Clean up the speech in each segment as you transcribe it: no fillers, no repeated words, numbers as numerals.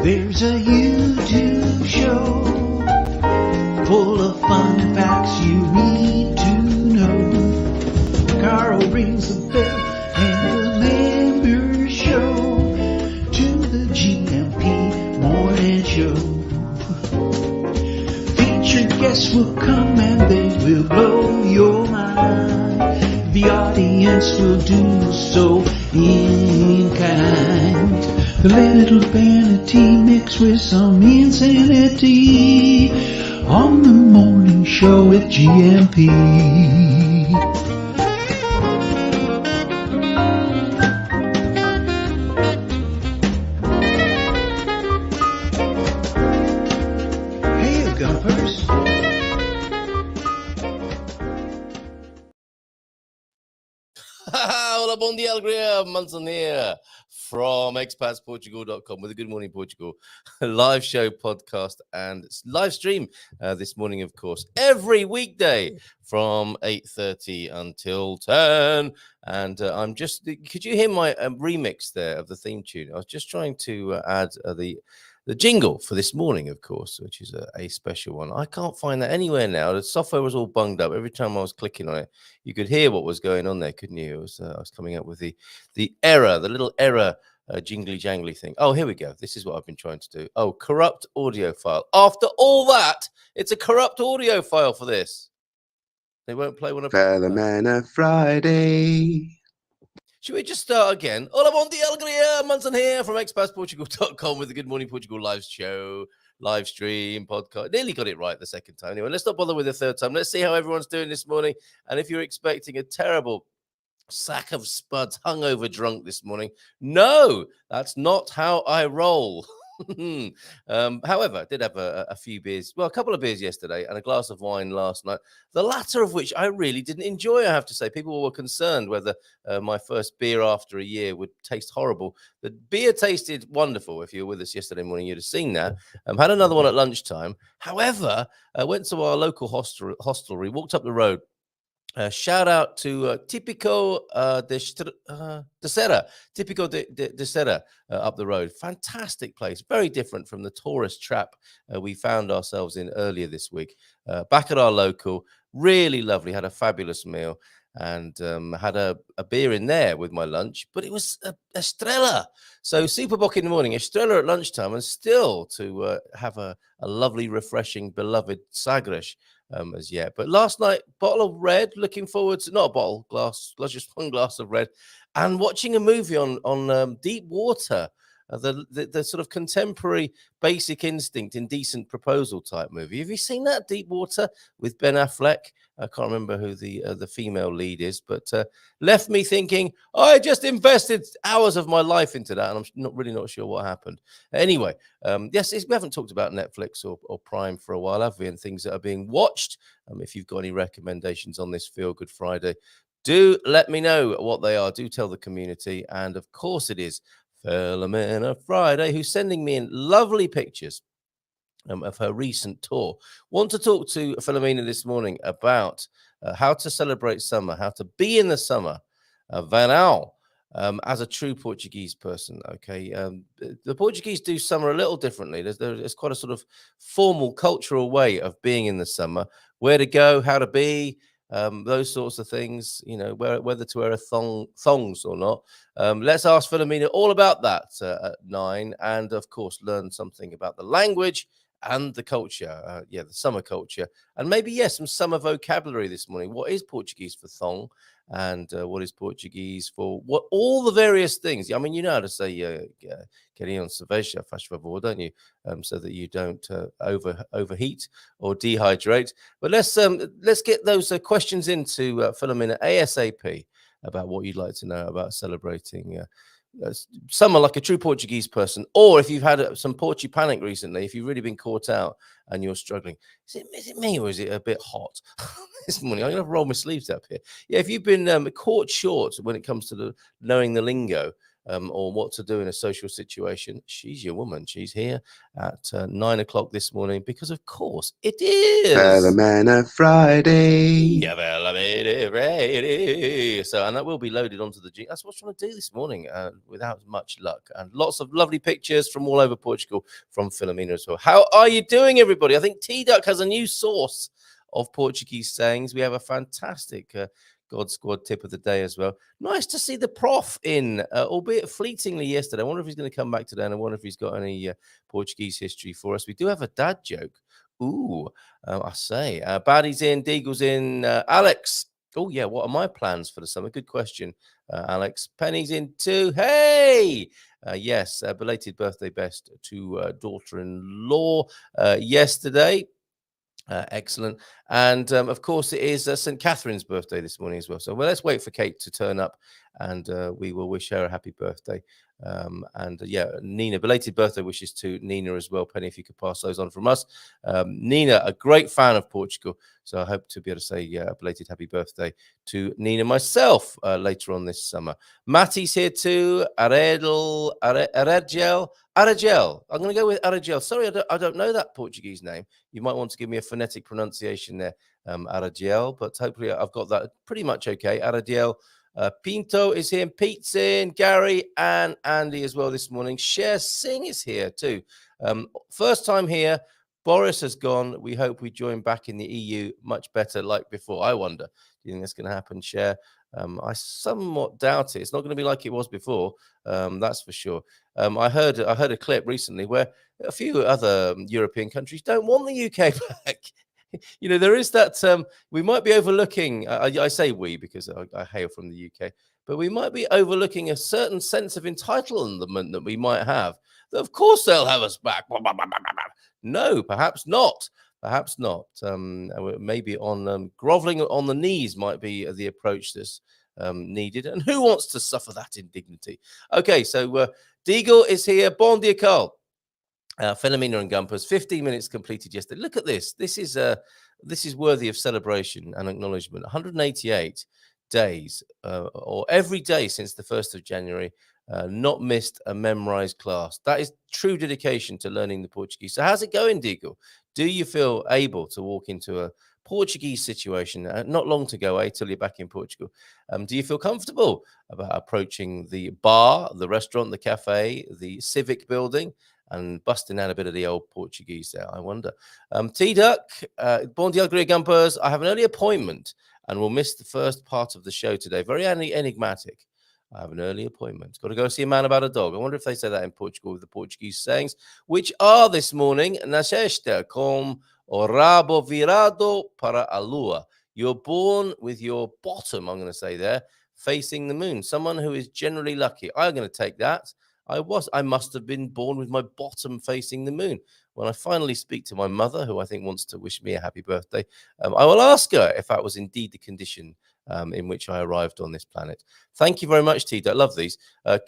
There's a YouTube show full of fun facts you need to know. Carl rings the bell and the members show to the GMP morning show. Featured guests will come and they will blow your mind. The audience will do so in kind. The little vanity mixed with some insanity on the morning show with GMP. Hey, Gumpers. Hola, bom dia, alegria, Manson here from expatsportugal.com with a Good Morning Portugal live show, podcast, and live stream this morning, of course, every weekday from 8:30 until 10. And I'm just, could you hear my remix there of the theme tune? I was just trying to add the jingle for this morning, of course, which is a special one. I can't find that anywhere now. The software was all bunged up. Every time I was clicking on it, you could hear what was going on there, couldn't you? I was coming up with the error, the little error jingly jangly thing. Oh, here we go. This is what I've been trying to do. Oh, corrupt audio file. After all that, it's a corrupt audio file for this. They won't play one of Filomena Friday. Should we just start again? Hola, bom dia, alegria, Manson here from expatsportugal.com with the Good Morning Portugal live show, live stream, podcast. Nearly got it right the second time. Anyway, let's not bother with the third time. Let's see how everyone's doing this morning. And if you're expecting a terrible sack of spuds, hungover drunk this morning, no, that's not how I roll. However, I did have a few beers, well, a couple of beers yesterday and a glass of wine last night, the latter of which I really didn't enjoy, I have to say. People were concerned whether my first beer after a year would taste horrible. The beer tasted wonderful. If you were with us yesterday morning, you'd have seen that. Had another one at lunchtime. However, I went to our local hostelry, walked up the road. Shout out to Típico de Serra, Típico de Serra up the road. Fantastic place, very different from the tourist trap we found ourselves in earlier this week. Back at our local, really lovely, had a fabulous meal and had a beer in there with my lunch, but it was Estrella. So super bock in the morning, Estrella at lunchtime, and still to have a lovely, refreshing, beloved Sagres as yet. But last night, bottle of red, looking forward to, not a bottle, glass, just one glass of red, and watching a movie on deep water, the sort of contemporary Basic Instinct, Indecent Proposal type movie. Have you seen that, Deep Water, with Ben Affleck? I can't remember who the female lead is, but left me thinking, I just invested hours of my life into that, and I'm not sure what happened. Anyway, yes, we haven't talked about Netflix or Prime for a while, have we? And things that are being watched. If you've got any recommendations on this Feel Good Friday, do let me know what they are. Do tell the community. And of course it is Filomena Friday, who's sending me in lovely pictures of her recent tour. Want to talk to Philomena this morning about how to celebrate summer, how to be in the summer, Vanal, as a true Portuguese person. Okay, the Portuguese do summer a little differently. There's quite a sort of formal cultural way of being in the summer, where to go, how to be, those sorts of things, you know, whether to wear thongs or not. Let's ask Philomena all about that at 9, and of course learn something about the language and the culture, the summer culture, and maybe some summer vocabulary this morning. What is Portuguese for thong, and what is Portuguese for what? All the various things. I mean, you know how to say "queriam cerveja, faz favor," don't you? So that you don't overheat or dehydrate. But let's get those questions into Philomena ASAP about what you'd like to know about celebrating summer like a true Portuguese person, or if you've had some Portu panic recently, if you've really been caught out and you're struggling, is it me or is it a bit hot this morning? I'm going to roll my sleeves up here. Yeah, if you've been caught short when it comes to knowing the lingo, or what to do in a social situation, she's your woman. She's here at 9 o'clock this morning because, of course, it is Filomena Friday. Yeah, Friday. So, and that will be loaded onto the G. That's what I'm trying to do this morning without much luck. And lots of lovely pictures from all over Portugal from Filomena as well. How are you doing, everybody? I think T-Duck has a new source of Portuguese sayings. We have a fantastic God Squad tip of the day as well. Nice to see the prof in, albeit fleetingly yesterday. I wonder if he's going to come back today, and I wonder if he's got any Portuguese history for us. We do have a dad joke. Ooh, I say. Baddy's in, Deagle's in, Alex. Oh, yeah, what are my plans for the summer? Good question, Alex. Penny's in too. Hey! Yes, belated birthday best to daughter-in-law yesterday. Excellent. And of course, it is St. Catherine's birthday this morning as well. So let's wait for Kate to turn up and we will wish her a happy birthday. Yeah, Nina, belated birthday wishes to Nina as well. Penny, if you could pass those on from us. Nina, a great fan of Portugal. So I hope to be able to say a belated happy birthday to Nina myself later on this summer. Matty's here too. Aragel. I'm going to go with Aragel. Sorry, I don't know that Portuguese name. You might want to give me a phonetic pronunciation there, Aragel, but hopefully I've got that pretty much okay. Aragel. Pinto is here, Pete's in, Gary and Andy as well this morning. Cher Singh is here too. First time here. Boris has gone. We hope we join back in the EU much better like before. I wonder, do you think that's going to happen, Cher? I somewhat doubt it. It's not going to be like it was before. That's for sure. I heard a clip recently where a few other European countries don't want the UK back. You know, there is that we might be overlooking, I say we because I hail from the UK, but we might be overlooking a certain sense of entitlement that we might have. That of course they'll have us back. No, perhaps not. Perhaps not. Maybe on groveling on the knees might be the approach that's needed. And who wants to suffer that indignity? Okay, so Deagle is here. Bon dia, Carl. Philomena and Gumpers, 15 minutes completed yesterday. Look at this. This is worthy of celebration and acknowledgement. 188 days, or every day since the 1st of January, not missed a memorized class. That is true dedication to learning the Portuguese. So how's it going, Deagle? Do you feel able to walk into a Portuguese situation? Not long to go, till you're back in Portugal. Do you feel comfortable about approaching the bar, the restaurant, the cafe, the civic building, and busting out a bit of the old Portuguese there? I wonder. T-Duck, Bon dia, Gumpers. I have an early appointment and will miss the first part of the show today. Very enigmatic. I have an early appointment. Got to go see a man about a dog. I wonder if they say that in Portugal with the Portuguese sayings, which are this morning, nasceste com o rabo virado para a lua. You're born with your bottom, I'm going to say there, facing the moon. Someone who is generally lucky. I'm going to take that. I must have been born with my bottom facing the moon. When I finally speak to my mother, who I think wants to wish me a happy birthday, I will ask her if that was indeed the condition in which I arrived on this planet. Thank you very much, Tita. I love these.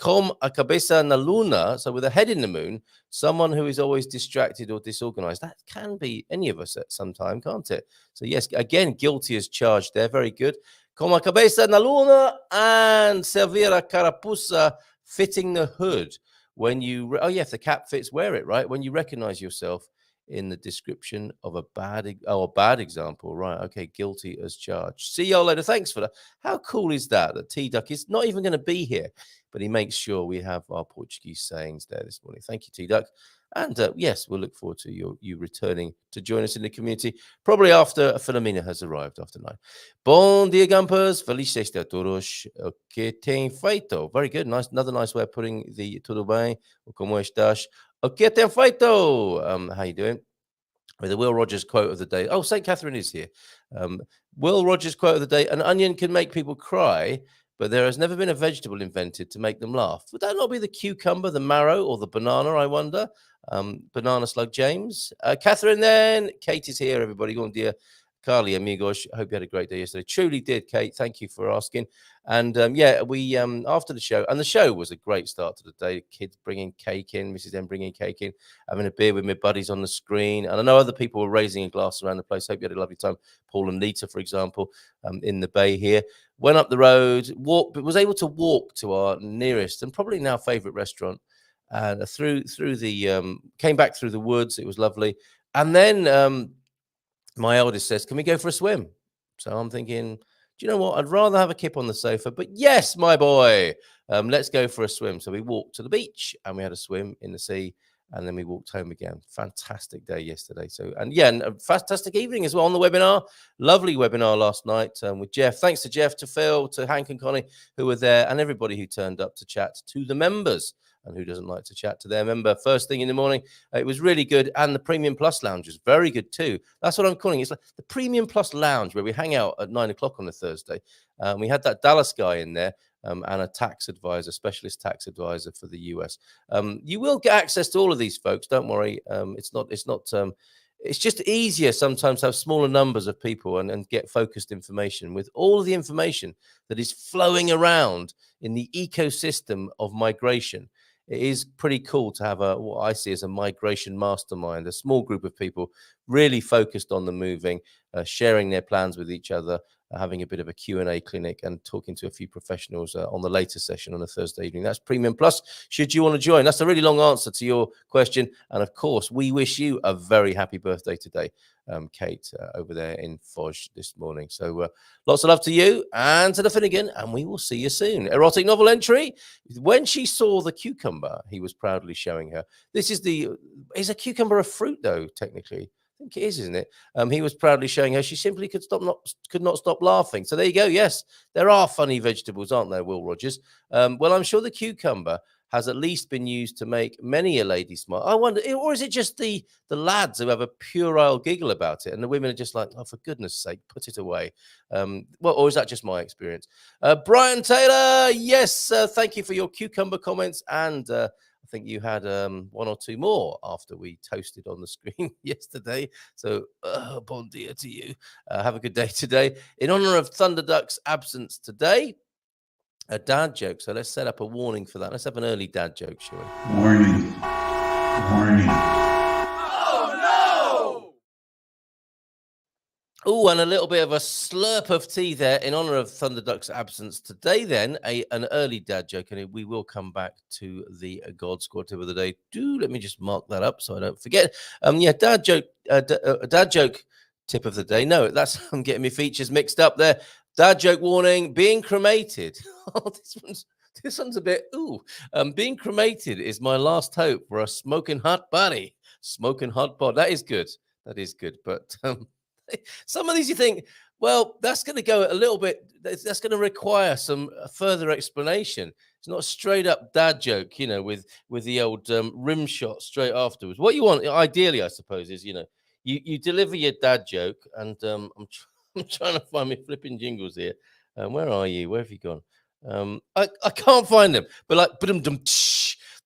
Com a cabeça na luna, so with a head in the moon, someone who is always distracted or disorganized. That can be any of us at some time, can't it? So yes, again, guilty as charged there. Very good. Com a cabeça na luna and servir a carapuça, fitting the hood. When you, if the cap fits, wear it, right? When you recognize yourself in the description of a bad example, right? Okay, guilty as charged. See y'all later. Thanks for that. How cool is that? That T-Duck is not even going to be here, but he makes sure we have our Portuguese sayings there this morning. Thank you, T-Duck. And yes, we'll look forward to you returning to join us in the community, probably after Filomena has arrived after 9. Bom dia, Gumpers. Feliz sexta a todos. O que tem feito? Very good. Nice. Another nice way of putting the tudo bem. Como estás? O que tem feito? How you doing? With the Will Rogers quote of the day. Oh, St. Catherine is here. Will Rogers quote of the day. An onion can make people cry, but there has never been a vegetable invented to make them laugh. Would that not be the cucumber, the marrow, or the banana, I wonder? Banana Slug James. Catherine then. Kate is here, everybody. Bom dia. Carly, amigos, I hope you had a great day yesterday. Truly did, Kate. Thank you for asking. And yeah, we after the show, and the show was a great start to the day. Kids bringing cake in, Mrs. M bringing cake in, having a beer with my buddies on the screen. And I know other people were raising a glass around the place. Hope you had a lovely time. Paul and Nita, for example, in the bay here. Went up the road, walked, but was able to walk to our nearest and probably now favorite restaurant. And through the came back through the woods. It was lovely. And then my eldest says, "Can we go for a swim?" So I'm thinking, do you know what? I'd rather have a kip on the sofa, but yes, my boy, let's go for a swim. So we walked to the beach and we had a swim in the sea, and then we walked home again. Fantastic day yesterday. So, and yeah, and a fantastic evening as well on the webinar. Lovely webinar last night with Jeff. Thanks to Jeff, to Phil, to Hank and Connie who were there, and everybody who turned up to chat to the members. And who doesn't like to chat to their member first thing in the morning? It was really good. And the Premium Plus Lounge is very good too. That's what I'm calling it. It's like the Premium Plus Lounge where we hang out at 9 o'clock on a Thursday. We had that Dallas guy in there and a tax advisor, specialist tax advisor for the US. You will get access to all of these folks. Don't worry. It's just easier sometimes to have smaller numbers of people and get focused information. With all of the information that is flowing around in the ecosystem of migration, it is pretty cool to have what I see as a migration mastermind, a small group of people really focused on the moving, sharing their plans with each other, having a bit of a Q&A clinic and talking to a few professionals on the later session on a Thursday evening. That's Premium Plus. Should you want to join? That's a really long answer to your question. And of course, we wish you a very happy birthday today, Kate, over there in Foz this morning. So lots of love to you and to the Finnegan, and we will see you soon. Erotic novel entry. When she saw the cucumber, he was proudly showing her. Is a cucumber a fruit though, technically? I think it is, isn't it? He was proudly showing her she simply could not stop laughing. So there you go. Yes, there are funny vegetables, aren't there, Will Rogers? Well, I'm sure the cucumber has at least been used to make many a lady smile. I wonder, or is it just the lads who have a puerile giggle about it, and the women are just like, oh, for goodness sake, put it away. Or is that just my experience? Brian Taylor, yes, thank you for your cucumber comments, and I think you had one or two more after we toasted on the screen yesterday. So, bon dia to you. Have a good day today. In honor of Thunderduck's absence today, a dad joke. So let's set up a warning for that. Let's have an early dad joke, shall we? Warning. Warning. Oh, and a little bit of a slurp of tea there in honor of Thunderduck's absence today. Then an early dad joke, and we will come back to the God Squad tip of the day. Let me just mark that up so I don't forget. Yeah, dad joke tip of the day. No, I'm getting my features mixed up there. Dad joke warning: being cremated. Oh, this one's a bit. Being cremated is my last hope for a smoking hot body. Smoking hot pot. That is good. That is good, but. Some of these you think, well, that's going to go a little bit, that's going to require some further explanation. It's not a straight up dad joke, with the old rim shot straight afterwards. What you want, ideally, I suppose, is, you deliver your dad joke, and I'm trying to find my flipping jingles here. Where are you? Where have you gone? I can't find them, but like,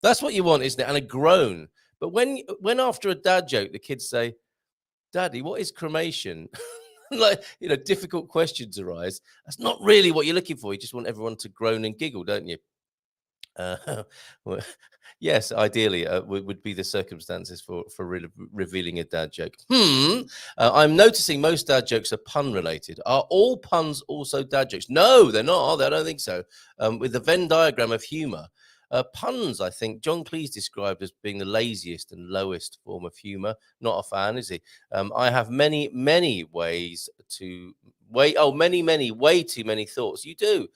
that's what you want, isn't it? And a groan. But when after a dad joke, the kids say, Daddy, what is cremation? Difficult questions arise. That's not really what you're looking for. You just want everyone to groan and giggle, don't you? Well, yes, ideally would be the circumstances for revealing a dad joke. I'm noticing most dad jokes are pun related. Are all puns also dad jokes? No, they're not. I don't think so. With the Venn diagram of humor, puns, I think John Cleese described as being the laziest and lowest form of humor. Not a fan, is he? I have many way too many thoughts. You do,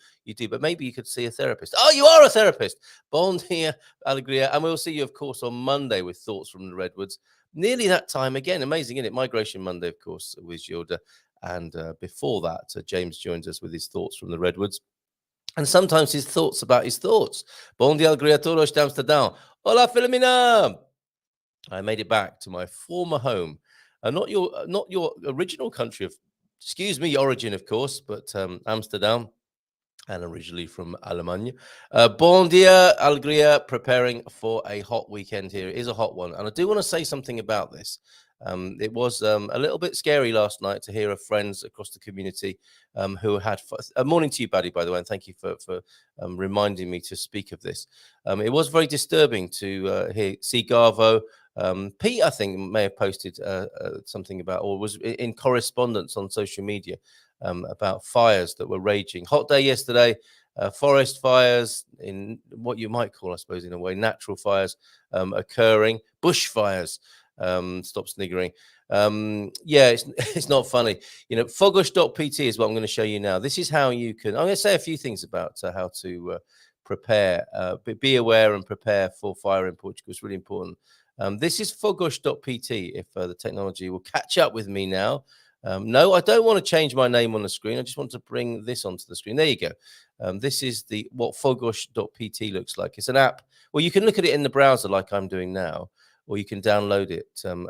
but maybe you could see a therapist. Oh, you are a therapist. Bon dia, alegria. And we'll see you, of course, on Monday with Thoughts from the Redwoods. Nearly that time again. Amazing, isn't it? Migration Monday, of course, with Gilda. And before that, James joins us with his Thoughts from the Redwoods. And sometimes his thoughts about his thoughts. Bon dia, alegria, todos de Amsterdam. Hola, Filomena. I made it back to my former home. Not your original country of, origin, of course, but Amsterdam, and originally from Alemania. Bon dia, alegria, preparing for a hot weekend here. It is a hot one. And I do want to say something about this. It was a little bit scary last night to hear of friends across the community who had. Morning to you, Buddy, by the way, and thank you for reminding me to speak of this. It was very disturbing to see Garvo. Pete, I think, may have posted something about, or was in correspondence on social media about fires that were raging. Hot day yesterday. Forest fires, in what you might call, I suppose, in a way, natural fires occurring. Bushfires. Stop sniggering. Yeah, it's not funny. Fogush.pt is what I'm going to show you now. This is how you can. I'm going to say a few things about how to prepare, be aware and prepare for fire in Portugal. It's really important. This is fogush.pt. If the technology will catch up with me now. No, I don't want to change my name on the screen. I just want to bring this onto the screen. There you go. This is what fogush.pt looks like. It's an app. Well, you can look at it in the browser like I'm doing now, or you can download it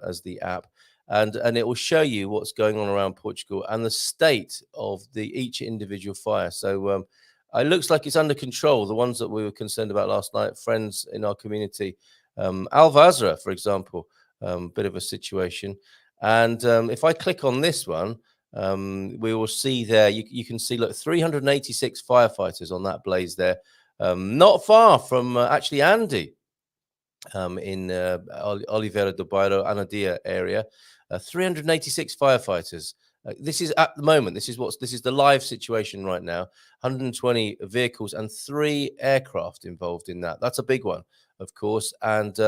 as the app, and it will show you what's going on around Portugal and the state of each individual fire. So it looks like it's under control. The ones that we were concerned about last night, friends in our community, Alvazra, for example, bit of a situation. And if I click on this one, we will see there, you can see, look, 386 firefighters on that blaze there, not far from actually Andy, in Oliveira do Bairro, Anadia area, 386 firefighters. This is at the moment. This is the live situation right now. 120 vehicles and 3 aircraft involved in that. That's a big one, of course, and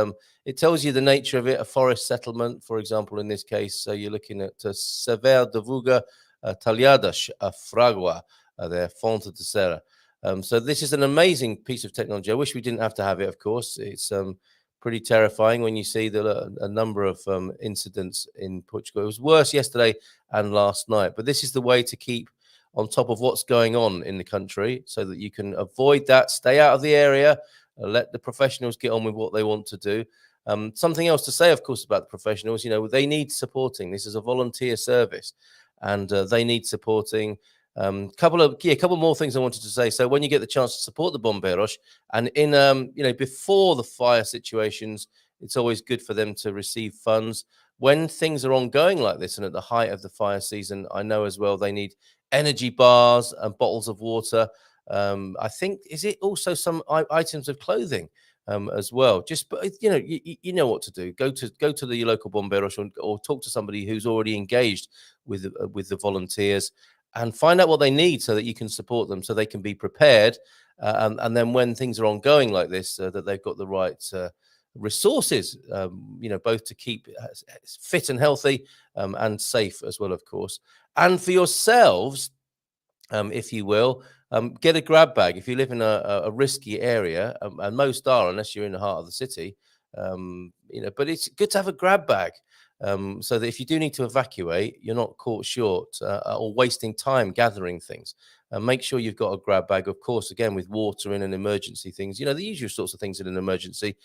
it tells you the nature of it. A forest settlement, for example, in this case. So you're looking at Sever de Vuga, Talhadas, Fragua, there, Fonte de Serra. So this is an amazing piece of technology. I wish we didn't have to have it, of course. It's pretty terrifying when you see a number of incidents in Portugal. It was worse yesterday and last night, but this is the way to keep on top of what's going on in the country so that you can avoid that, stay out of the area, let the professionals get on with what they want to do. Something else to say, of course, about the professionals, they need supporting. This is a volunteer service, and they need supporting. Couple more things I wanted to say. So when you get the chance to support the Bombeiros, and in before the fire situations, it's always good for them to receive funds. When things are ongoing like this and at the height of the fire season, I know as well they need energy bars and bottles of water. I think, is it also some items of clothing as well? Just, you know what to do. Go to the local Bombeiros or talk to somebody who's already engaged with the volunteers, and find out what they need so that you can support them, so they can be prepared. And then when things are ongoing like this, that they've got the right resources, both to keep fit and healthy and safe as well, of course. And for yourselves, if you will, get a grab bag. If you live in a risky area, and most are, unless you're in the heart of the city, but it's good to have a grab bag. So that if you do need to evacuate, you're not caught short or wasting time gathering things. Make sure you've got a grab bag, of course, again, with water in and emergency things. The usual sorts of things in an emergency.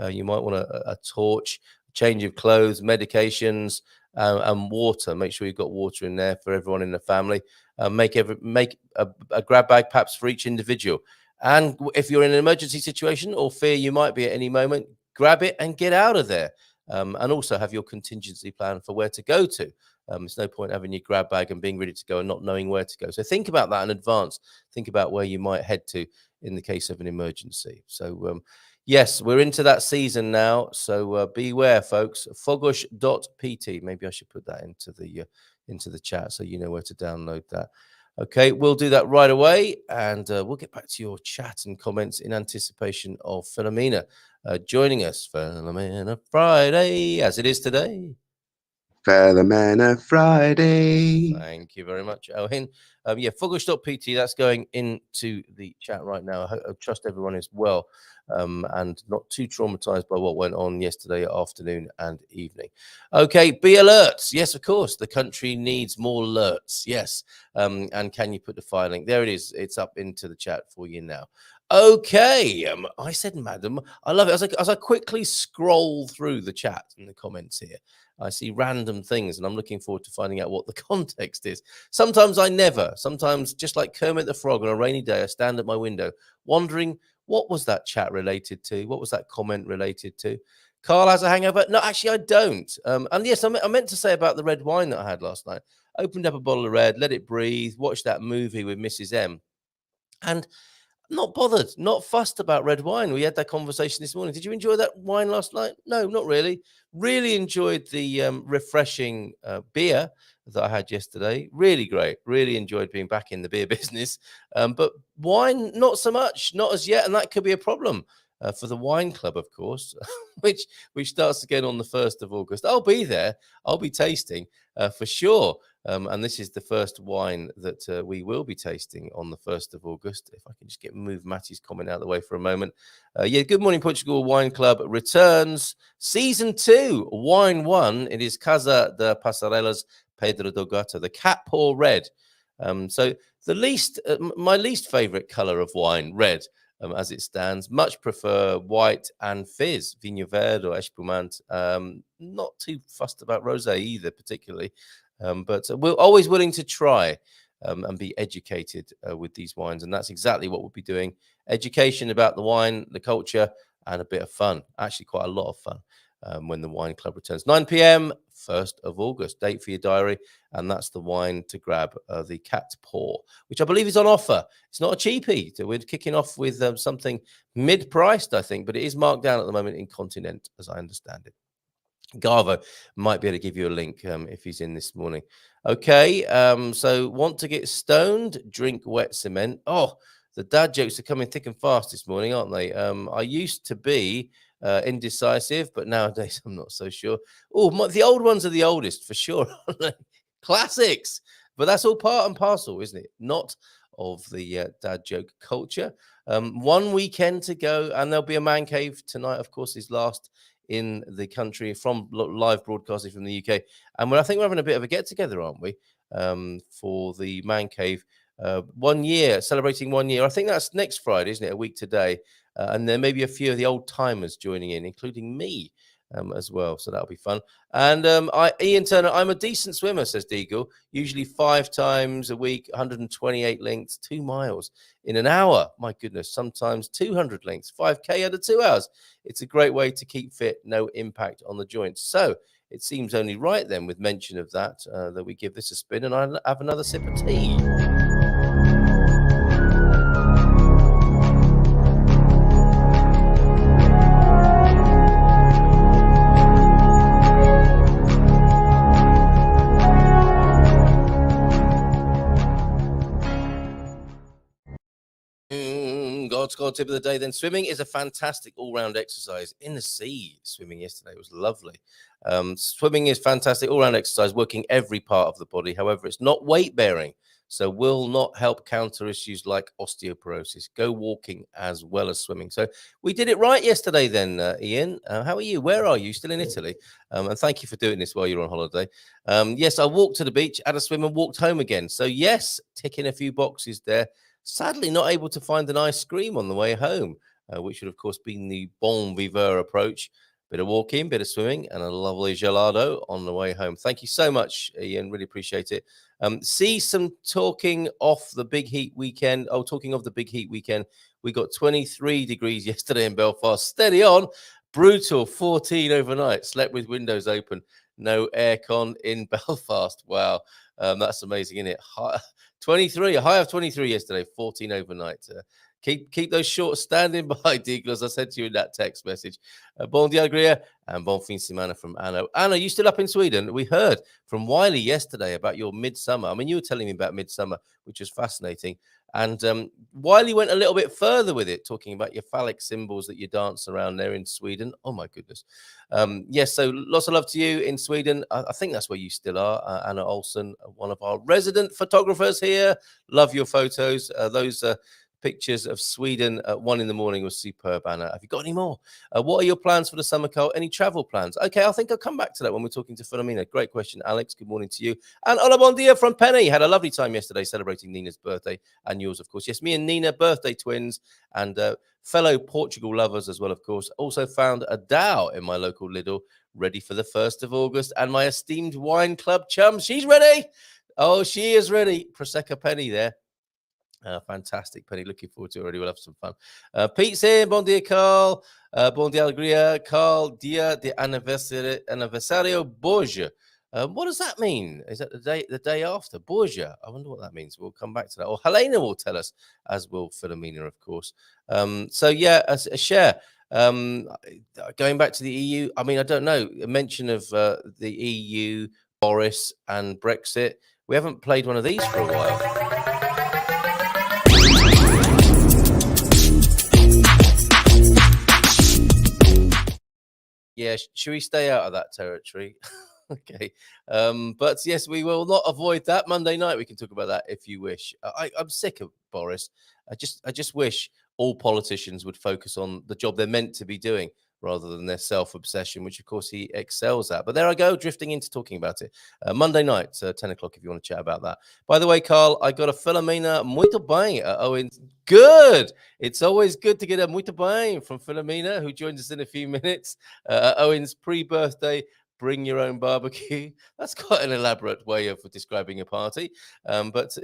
You might want a torch, change of clothes, medications, and water. Make sure you've got water in there for everyone in the family. Make a grab bag perhaps for each individual. And if you're in an emergency situation or fear you might be at any moment, grab it and get out of there. And also have your contingency plan for where to go to. There's no point having your grab bag and being ready to go and not knowing where to go. So think about that in advance. Think about where you might head to in the case of an emergency. So yes, we're into that season now. So beware, folks. Fogush.pt. Maybe I should put that into the chat so you know where to download that. Okay, we'll do that right away, and we'll get back to your chat and comments in anticipation of Filomena joining us. Filomena Friday, as it is today. Filomena Friday. Thank you very much, Ohin. Fogush.pt, that's going into the chat right now. I trust everyone is well and not too traumatized by what went on yesterday afternoon and evening. Okay, be alerts. Yes, of course, the country needs more alerts. Yes. And can you put the file link? There it is. It's up into the chat for you now. Okay, I said, madam, I love it. As I quickly scroll through the chat and the comments here, I see random things, and I'm looking forward to finding out what the context is. Sometimes I never. Sometimes, just like Kermit the Frog on a rainy day, I stand at my window wondering, what was that chat related to? What was that comment related to? Carl has a hangover. No, actually, I don't. And yes, I meant to say about the red wine that I had last night. Opened up a bottle of red, let it breathe, watched that movie with Mrs. M. And not bothered, not fussed about red wine. We had that conversation this morning. Did you enjoy that wine last night? No, not really. Really enjoyed the refreshing beer that I had yesterday. Really great. Really enjoyed being back in the beer business. But wine, not so much, not as yet. And that could be a problem for the wine club, of course, which starts again on the 1st of August. I'll be there. I'll be tasting for sure. And this is the first wine that we will be tasting on the 1st of August. If I can just move Matty's comment out of the way for a moment. Good Morning Portugal Wine Club returns. Season 2, Wine 1. It is Casa de Passarelas Pedro do Gato, the cat paw red. So my least favorite color of wine, red, as it stands. Much prefer white and fizz, Vinho Verde or Espumante. Not too fussed about rosé either, particularly. But we're always willing to try and be educated with these wines. And that's exactly what we'll be doing. Education about the wine, the culture, and a bit of fun. Actually, quite a lot of fun when the wine club returns. 9 p.m, 1st of August. Date for your diary. And that's the wine to grab, the Cat's Paw, which I believe is on offer. It's not a cheapie. So we're kicking off with something mid-priced, I think. But it is marked down at the moment in Continent, as I understand it. Garvo might be able to give you a link if he's in this morning. Okay, so want to get stoned, drink wet cement. Oh, the dad jokes are coming thick and fast this morning, aren't they? I used to be indecisive, but nowadays I'm not so sure. Oh, the old ones are the oldest for sure. Classics, but that's all part and parcel, isn't it? Not of the dad joke culture. 1 weekend to go, and there'll be a man cave tonight. Of course, his last in the country from live broadcasting from the UK. And I think we're having a bit of a get together, aren't we? For the Man Cave 1 year, celebrating 1 year. I think that's next Friday, isn't it? A week today. And there may be a few of the old timers joining in, including me as well. So that'll be fun. And Ian Turner, I'm a decent swimmer, says Deagle. Usually 5 times a week, 128 lengths, 2 miles in an hour. My goodness, sometimes 200 lengths, 5K under 2 hours. It's a great way to keep fit, no impact on the joints. So it seems only right then, with mention of that, that we give this a spin and I have another sip of tea. God's God tip of the day. Then swimming is a fantastic all-round exercise. In the sea, swimming yesterday was lovely. Swimming is fantastic all-round exercise, working every part of the body. However, it's not weight-bearing, so will not help counter issues like osteoporosis. Go walking as well as swimming. So we did it right yesterday then, Ian. How are you? Where are you? Still in Italy? And thank you for doing this while you're on holiday. Yes, I walked to the beach, had a swim and walked home again. So yes, ticking a few boxes there. Sadly, not able to find an ice cream on the way home, which would, of course, been the bon vivant approach. Bit of walking, bit of swimming, and a lovely gelato on the way home. Thank you so much, Ian. Really appreciate it. See some talking off the big heat weekend. Oh, talking of the big heat weekend, we got 23 degrees yesterday in Belfast. Steady on. Brutal. 14 overnight. Slept with windows open. No aircon in Belfast. Wow. That's amazing, isn't it? 23, a high of 23 yesterday, 14 overnight. Keep those shorts standing by, Deagle, as I said to you in that text message. Bon dia, Gria, and bon fin semana from Anna. Anna, you still up in Sweden? We heard from Wiley yesterday about your midsummer. I mean, you were telling me about midsummer, which was fascinating. And Wiley went a little bit further with it, talking about your phallic symbols that you dance around there in Sweden. Oh, my goodness. Yes, so lots of love to you in Sweden. I think that's where you still are. Anna Olsen, one of our resident photographers here. Love your photos. Those pictures of Sweden at 1 in the morning was superb, Anna. Have you got any more? What are your plans for the summer, Carl? Any travel plans? Okay, I think I'll come back to that when we're talking to Filomena. Great question, Alex. Good morning to you. And hola, bon dia from Penny. Had a lovely time yesterday celebrating Nina's birthday and yours, of course. Yes, me and Nina, birthday twins, and fellow Portugal lovers as well, of course. Also found a Dow in my local Lidl, ready for the 1st of August. And my esteemed wine club chum, she's ready. Oh, she is ready. Prosecco Penny there. Fantastic, Penny. Looking forward to it already. We'll have some fun. Pete's here. Bon dia, Carl. Bon dia, alegria. Carl, dia de aniversario Borgia. What does that mean? Is that the day after Borgia? I wonder what that means. We'll come back to that. Or Helena will tell us, as will Filomena, of course. So yeah, a share. Going back to the EU, I mean, I don't know. A mention of the EU, Boris, and Brexit. We haven't played one of these for a while. Yeah, should we stay out of that territory? Okay. But yes, we will not avoid that. Monday night, we can talk about that if you wish. I'm sick of Boris. I just wish all politicians would focus on the job they're meant to be doing rather than their self-obsession, which of course he excels at. But there I go, drifting into talking about it. Monday night, 10 o'clock, if you want to chat about that. By the way, Carl, I got a Filomena muito bem. Owen, good. It's always good to get a muito bem from Filomena, who joins us in a few minutes. Owen's pre-birthday bring your own barbecue. That's quite an elaborate way of describing a party. But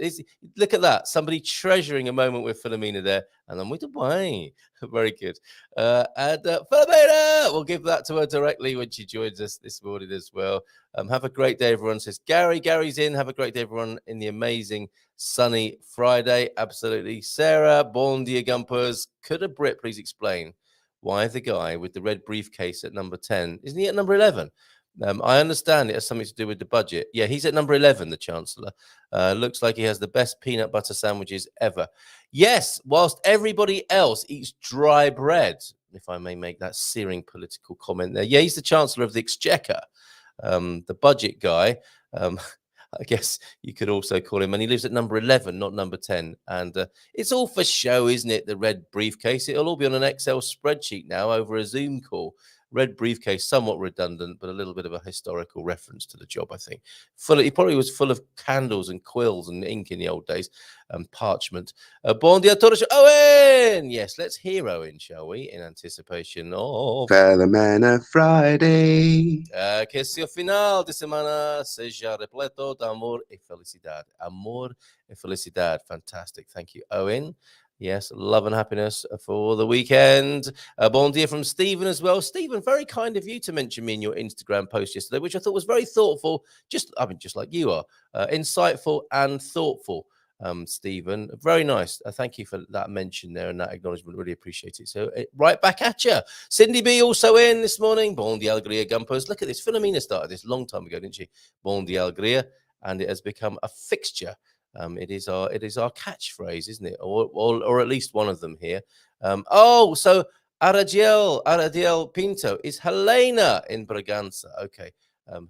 look at that. Somebody treasuring a moment with Filomena there. And I'm with the very good. And Filomena, we'll give that to her directly when she joins us this morning as well. Have a great day, everyone. Says Gary. Gary's in. Have a great day, everyone, in the amazing sunny Friday. Absolutely. Sarah, bon dia, Gumpers. Could a Brit please explain why the guy with the red briefcase at number 10, isn't he at number 11? I understand it has something to do with the budget. Yeah, he's at number 11, the Chancellor. Looks like he has the best peanut butter sandwiches ever. Yes, whilst everybody else eats dry bread, if I may make that searing political comment there. Yeah, he's the Chancellor of the Exchequer, the budget guy. I guess you could also call him, and he lives at number 11, not number 10. And it's all for show, isn't it? The red briefcase. It'll all be on an Excel spreadsheet now over a Zoom call. Red briefcase, somewhat redundant, but a little bit of a historical reference to the job, I think. He probably was full of candles and quills and ink in the old days, and parchment. Bon dia todos. Owen! Yes, let's hear Owen, shall we, in anticipation of... Filomena Friday. Que esse final de semana seja repleto de amor e felicidade. Amor e felicidade. Fantastic. Thank you, Owen. Yes, love and happiness for the weekend. Bon dia from Stephen as well. Stephen, very kind of you to mention me in your Instagram post yesterday, which I thought was very thoughtful. Just like you are. Insightful and thoughtful, Stephen. Very nice. Thank you for that mention there and that acknowledgement. Really appreciate it. So right back at you. Cindy B also in this morning. Bon dia, alegria, Gumpers. Look at this. Filomena started this a long time ago, didn't she? Bon dia, alegria. And it has become a fixture. It is our catchphrase, isn't it? Or at least one of them here. So Aradiel Pinto is Helena in Braganza. Okay.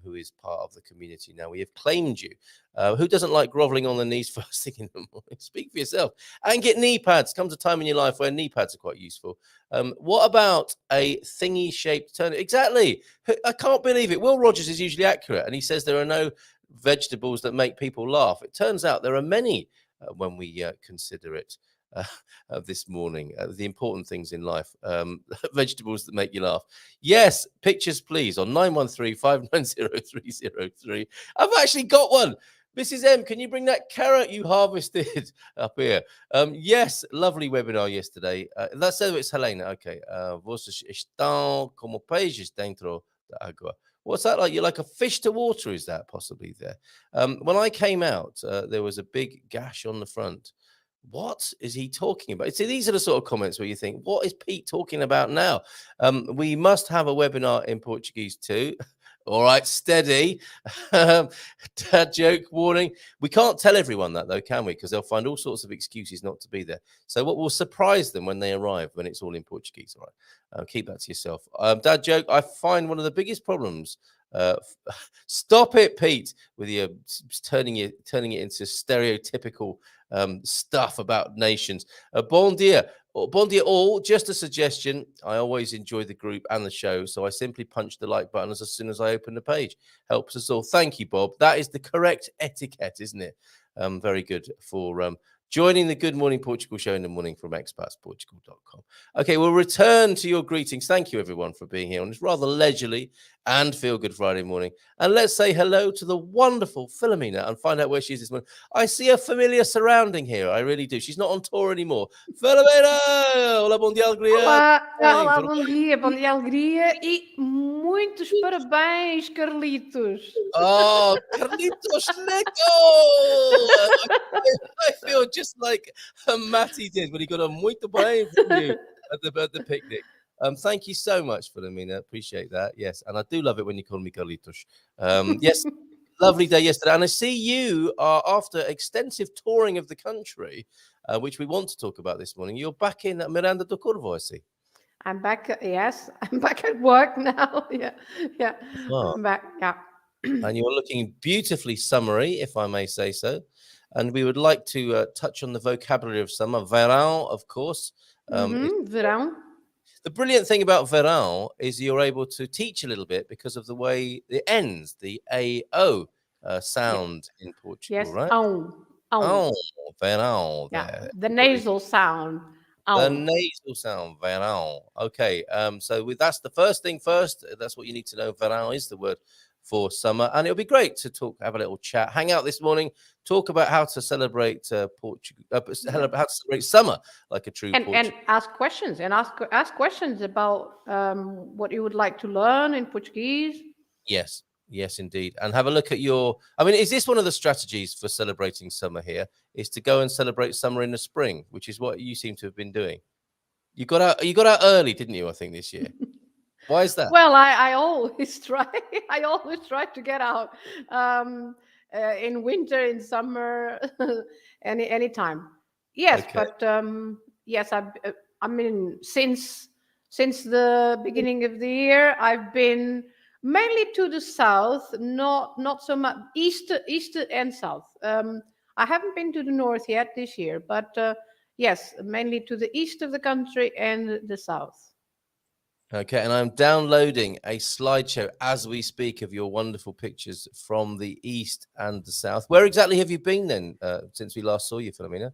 Who is part of the community now. We have claimed you. Who doesn't like groveling on the knees first thing in the morning? Speak for yourself. And get knee pads. Comes a time in your life where knee pads are quite useful. What about a thingy-shaped turn? Exactly. I can't believe it. Will Rogers is usually accurate, and he says there are no vegetables that make people laugh. It turns out there are many when we consider it. This morning, the important things in life, vegetables that make you laugh. Yes, pictures please on 913-590-303. I've actually got one. Mrs. M, can you bring that carrot you harvested up here? Yes, lovely webinar yesterday. That's so it's Helena. Okay. Vocês estão como peixes dentro da água. What's that like? You're like a fish to water, is that possibly there? When I came out, there was a big gash on the front. What is he talking about? See, these are the sort of comments where you think, what is Pete talking about now? We must have a webinar in Portuguese too. All right, steady. Dad joke warning. We can't tell everyone that though, can we? Because they'll find all sorts of excuses not to be there. So what will surprise them when they arrive, when it's all in Portuguese? All right, keep that to yourself. Dad joke. I find one of the biggest problems. Stop it, Pete, with your turning it into stereotypical stuff about nations. Bon dia all. Just a suggestion. I always enjoy the group and the show, so I simply punch the like button as soon as I open the page. Helps us all. Thank you, Bob. That is the correct etiquette, isn't it? Very good for joining the Good Morning Portugal show in the morning from expatsportugal.com. Okay, we'll return to your greetings. Thank you, everyone, for being here on this rather leisurely and Feel Good Friday morning. And let's say hello to the wonderful Filomena and find out where she is this morning. I see a familiar surrounding here. I really do. She's not on tour anymore. Filomena! Hola, bom dia, alegria. Olá, bom dia, alegria e muitos parabéns, Carlitos. Oh, Carlitos Leco! I feel just like Matty did when he got a muito bem from you at the picnic. Thank you so much, Filomena. Appreciate that. Yes, and I do love it when you call me Carlitos. Yes, lovely day yesterday. And I see you are after extensive touring of the country, which we want to talk about this morning. You're back in Miranda do Corvo, I see. I'm back. Yes, I'm back at work now. Yeah. Oh. I'm back. Yeah. And you're looking beautifully summery, if I may say so. And we would like to touch on the vocabulary of summer. Verão, of course. Verão. The brilliant thing about verão is you're able to teach a little bit because of the way it ends, the AO sound in Portugal, yes. right? Oh, verão. Yeah, the nasal sound. The nasal sound, verão. Okay, so that's the first thing first. That's what you need to know. Verão is the word for summer, and it'll be great to have a little chat, hang out this morning, talk about how to celebrate Portugal, how to celebrate summer like a true Portuguese. And ask questions ask questions about what you would like to learn in Portuguese. Yes, indeed. And have a look at is this one of the strategies for celebrating summer here, is to go and celebrate summer in the spring, which is what you seem to have been doing. You got out early, didn't you, I think, this year? Why is that? Well, I always try. I always try to get out in winter, in summer, any time. Yes, Okay. but yes, I mean, since the beginning of the year, I've been mainly to the south, not so much east and south. I haven't been to the north yet this year, but yes, mainly to the east of the country and the south. Okay, and I'm downloading a slideshow as we speak of your wonderful pictures from the east and the south. Where exactly have you been then since we last saw you, Philomena?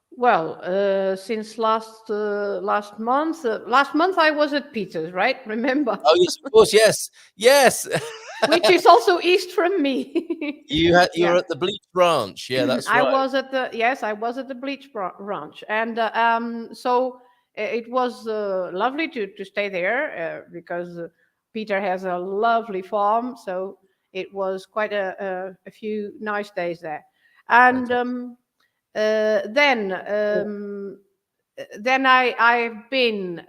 Well, since last month. Last month I was at Peter's, right? Remember? Oh yes, of course, yes. Which is also east from me. You're at the Bleach branch. Yeah, that's right. I was at the Bleach branch, and so it was lovely to stay there because Peter has a lovely farm, so it was quite a few nice days there. And then I've been,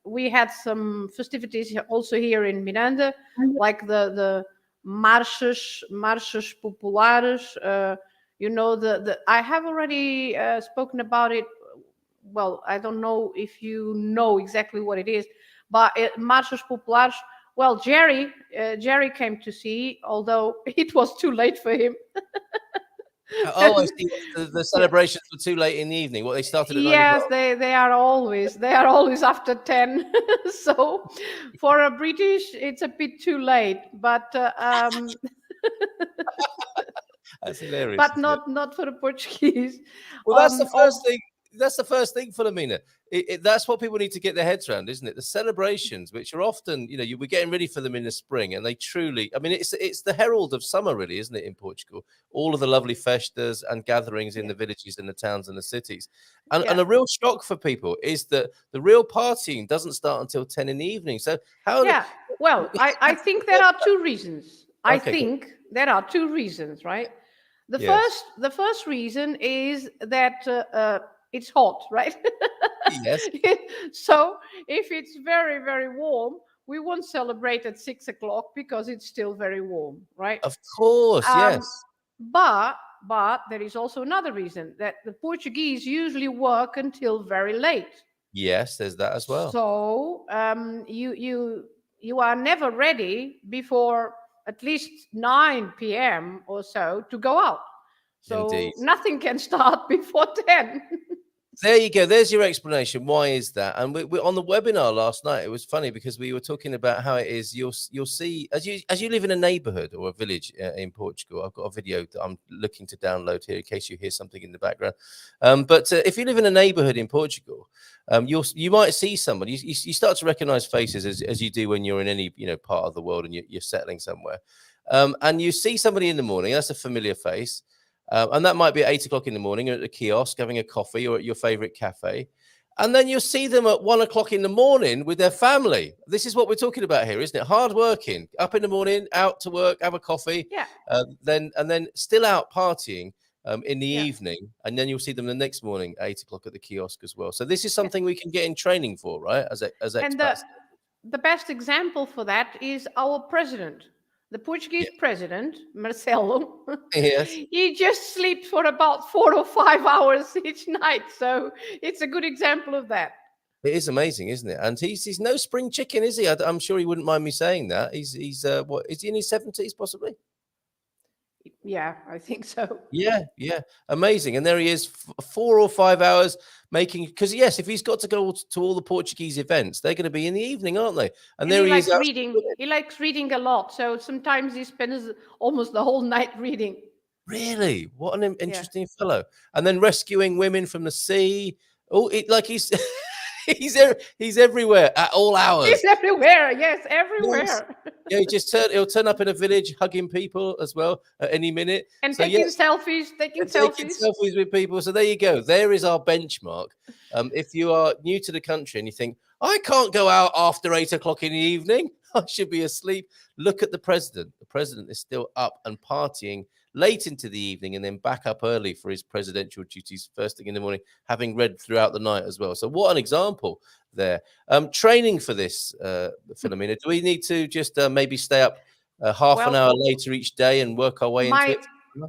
we had some festivities also here in Miranda, like the marches populares. I have already spoken about it. Well, I don't know if you know exactly what it is, but marches populares. Well, Jerry came to see, although it was too late for him. Oh, I see. The celebrations were too late in the evening. What, they started at 9 Yes, o'clock? they are always after 10. So for a British, it's a bit too late. But That's hilarious. but not for the Portuguese. Well, that's the first thing. That's the first thing, Philomena. That's what people need to get their heads around, isn't it? The celebrations, which are often, we're getting ready for them in the spring, and they truly, it's the herald of summer, really, isn't it, in Portugal? All of the lovely festas and gatherings in the villages and the towns and the cities. And a real shock for people is that the real partying doesn't start until 10 in the evening. So how? Yeah, well, I think there are two reasons. I Okay, think there are two reasons, right? The Yes. first reason is that it's hot, right? Yes. So if it's very, very warm, we won't celebrate at 6 o'clock because it's still very warm, right? Of course, yes. But there is also another reason, that the Portuguese usually work until very late. Yes, there's that as well. So you are never ready before at least 9 p.m. or so to go out. So Indeed. nothing can start before 10. There you go. There's your explanation. Why is that? And we on the webinar last night. It was funny because we were talking about how it is. You'll see as you live in a neighbourhood or a village in Portugal. I've got a video that I'm looking to download here in case you hear something in the background. But if you live in a neighbourhood in Portugal, you might see somebody. You start to recognise faces as you do when you're in any part of the world and you're settling somewhere. And you see somebody in the morning. That's a familiar face. And that might be at 8 o'clock in the morning at a kiosk having a coffee or at your favorite cafe. And then you'll see them at 1 o'clock in the morning with their family. This is what we're talking about here, isn't it? Hard working, up in the morning, out to work, have a coffee. Yeah. Then still out partying in the evening. And then you'll see them the next morning at 8 o'clock at the kiosk as well. So this is something we can get in training for, right? As expats. And the best example for that is our president. The Portuguese president, Marcelo, Yes. he just sleeps for about 4 or 5 hours each night. So it's a good example of that. It is amazing, isn't it? And he's no spring chicken, is he? I'm sure he wouldn't mind me saying that. He's what is he in his 70s possibly? Yeah, I think so. Yeah, amazing. And there he is, 4 or 5 hours making. Because yes, if he's got to go to all the Portuguese events, they're going to be in the evening, aren't they? And there he he is. likes reading. He likes reading a lot, so sometimes he spends almost the whole night reading. Really, what an interesting fellow. And then rescuing women from the sea. Oh, he's he's everywhere at all hours. He's everywhere. Yes, everywhere. Yes. Yeah, he'll turn up in a village hugging people as well at any minute. And taking selfies, taking selfies with people. So there you go. There is our benchmark. If you are new to the country and you think, I can't go out after 8 o'clock in the evening, I should be asleep. Look at the president. The president is still up and partying late into the evening and then back up early for his presidential duties first thing in the morning, having read throughout the night as well. So what an example there. Training for this, Philomena. Do we need to just maybe stay up half an hour later each day and work our way into it?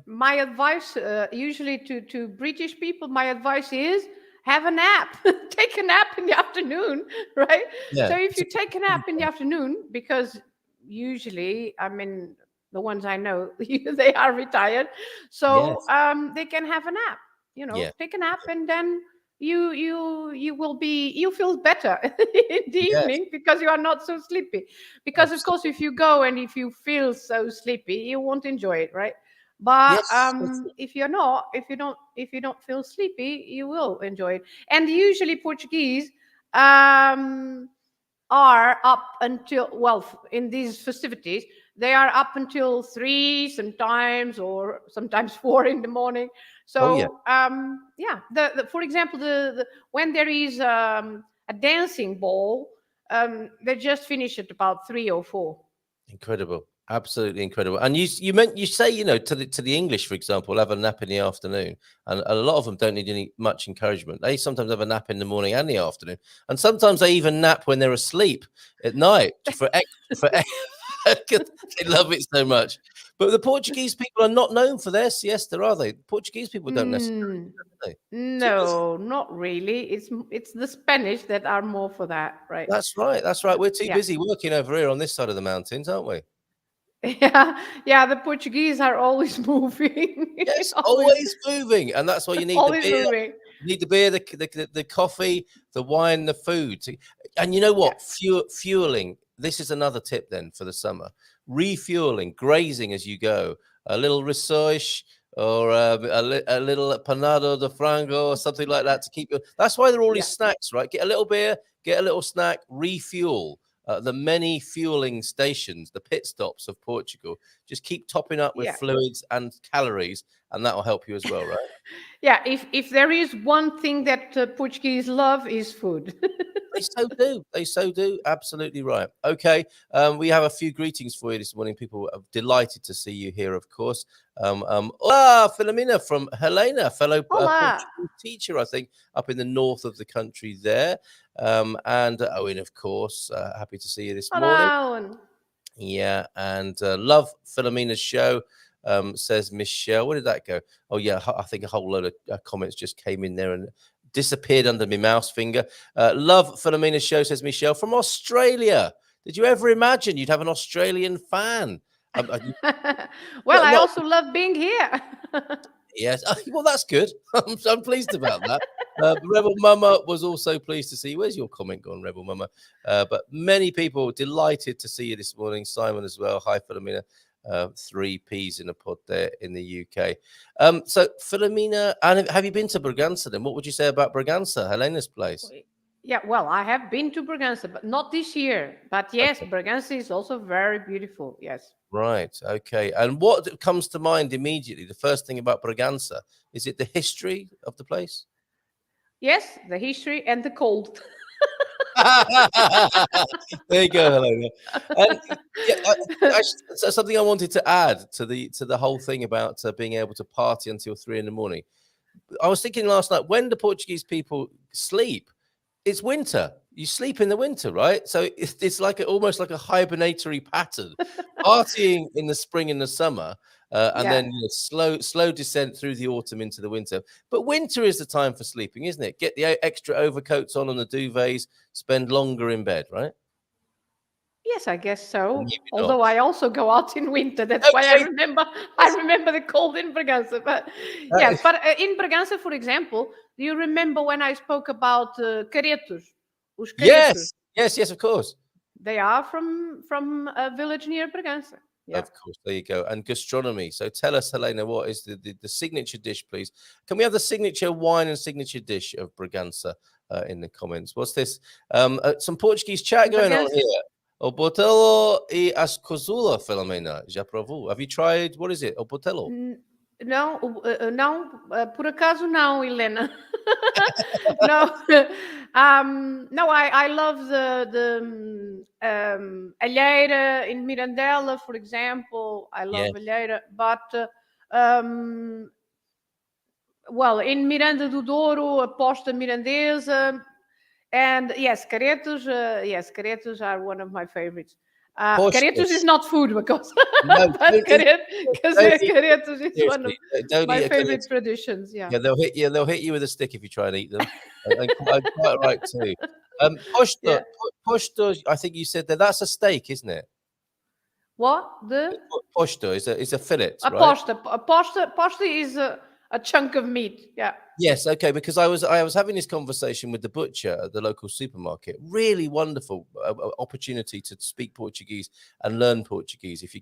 My advice, usually to British people, my advice is have a nap. Take a nap in the afternoon, right? Yeah. So if you take a nap in the afternoon, because usually, I mean, the ones I know, they are retired, so they can have a nap. Take a nap, and then you feel better in the evening because you are not so sleepy. Because of course, if you go and if you feel so sleepy, you won't enjoy it, right? But if you don't feel sleepy, you will enjoy it. And usually Portuguese are up until in these festivities. They are up until 3 sometimes, or sometimes 4 in the morning. So for example, when there is a dancing ball, they just finish at about 3 or 4. Incredible, absolutely incredible. And you say to the English, for example, have a nap in the afternoon, and a lot of them don't need much encouragement. They sometimes have a nap in the morning and the afternoon, and sometimes they even nap when they're asleep at night for they love it so much. But the Portuguese people are not known for their siesta, are they? Portuguese people don't necessarily. No, not really. It's the Spanish that are more for that, right? That's right. We're too busy working over here on this side of the mountains, aren't we? Yeah. The Portuguese are always moving. Yes, always moving, and that's why you need the beer. Moving. You need the beer, the coffee, the wine, the food, and you know what? Fueling. This is another tip then for the summer. Refueling, grazing as you go. A little rissoish or a little panado de frango or something like that to keep you. That's why there are all these snacks, right? Get a little beer, get a little snack, refuel. The many fueling stations, the pit stops of Portugal, just keep topping up with fluids and calories, and that will help you as well, right? Yeah, if there is one thing that Portuguese love is food. They so do. Absolutely right. Okay, we have a few greetings for you this morning. People are delighted to see you here, of course. Hola, Filomena from Helena, fellow Portuguese teacher, I think, up in the north of the country there. And Owen, of course, happy to see you this morning. Owen. Yeah, and love Philomena's show. Says Michelle. Where did that go? Oh yeah, I think a whole load of comments just came in there and disappeared under my mouse finger. Love Philomena's show, says Michelle from Australia. Did you ever imagine you'd have an Australian fan? Well, I also love being here. Yes. Well, that's good. I'm pleased about that. Rebel Mama was also pleased to see you. Where's your comment gone, Rebel Mama? But many people delighted to see you this morning. Simon as well. Hi, Philomena. 3 peas in a pod there in the UK. So, Philomena, and have you been to Braganza then? What would you say about Braganza, Helena's place? Yeah, well, I have been to Braganza, but not this year. But yes, Okay. Braganza is also very beautiful. Yes. Right. Okay. And what comes to mind immediately? The first thing about Braganza, is it the history of the place? Yes, the history and the cold. There you go, Helena. And yeah, so something I wanted to add to the whole thing about being able to party until 3 in the morning. I was thinking last night, when the Portuguese people sleep, it's winter. You sleep in the winter, right? So it's like almost like a hibernatory pattern. Partying in the spring and the summer, and then slow descent through the autumn into the winter. But winter is the time for sleeping, isn't it? Get the extra overcoats on and the duvets, spend longer in bed, right? Yes, I guess so. Maybe Although not. I also go out in winter. That's why I remember the cold in Braganza. But yes, but in Braganza, for example, do you remember when I spoke about caretos? Os caretos? Yes, of course. They are from a village near Braganza. Yeah. Of course, there you go. And gastronomy. So tell us, Helena, what is the signature dish, please? Can we have the signature wine and signature dish of Braganza in the comments? What's this? Some Portuguese chat going on here. O Botelho e as Cozula, Filomena. Já provou? Have you tried, what is it? O Botelho? Não, por acaso não, Helena. No, no, I love the alheira in Mirandela, for example. I love alheira, but well, in Miranda do Douro, a posta mirandesa, and yes, caretos. Yes, caretos are one of my favorites. Caretos is not food, because caretos is one of my favorite traditions. Yeah, they'll hit you with a stick if you try and eat them. and quite right too. Posto, I think you said that's a steak, isn't it? What the posto is a fillet, a right? Posta is a chunk of meat. Yeah. Yes, okay, because I was having this conversation with the butcher at the local supermarket. Really wonderful opportunity to speak Portuguese and learn Portuguese. If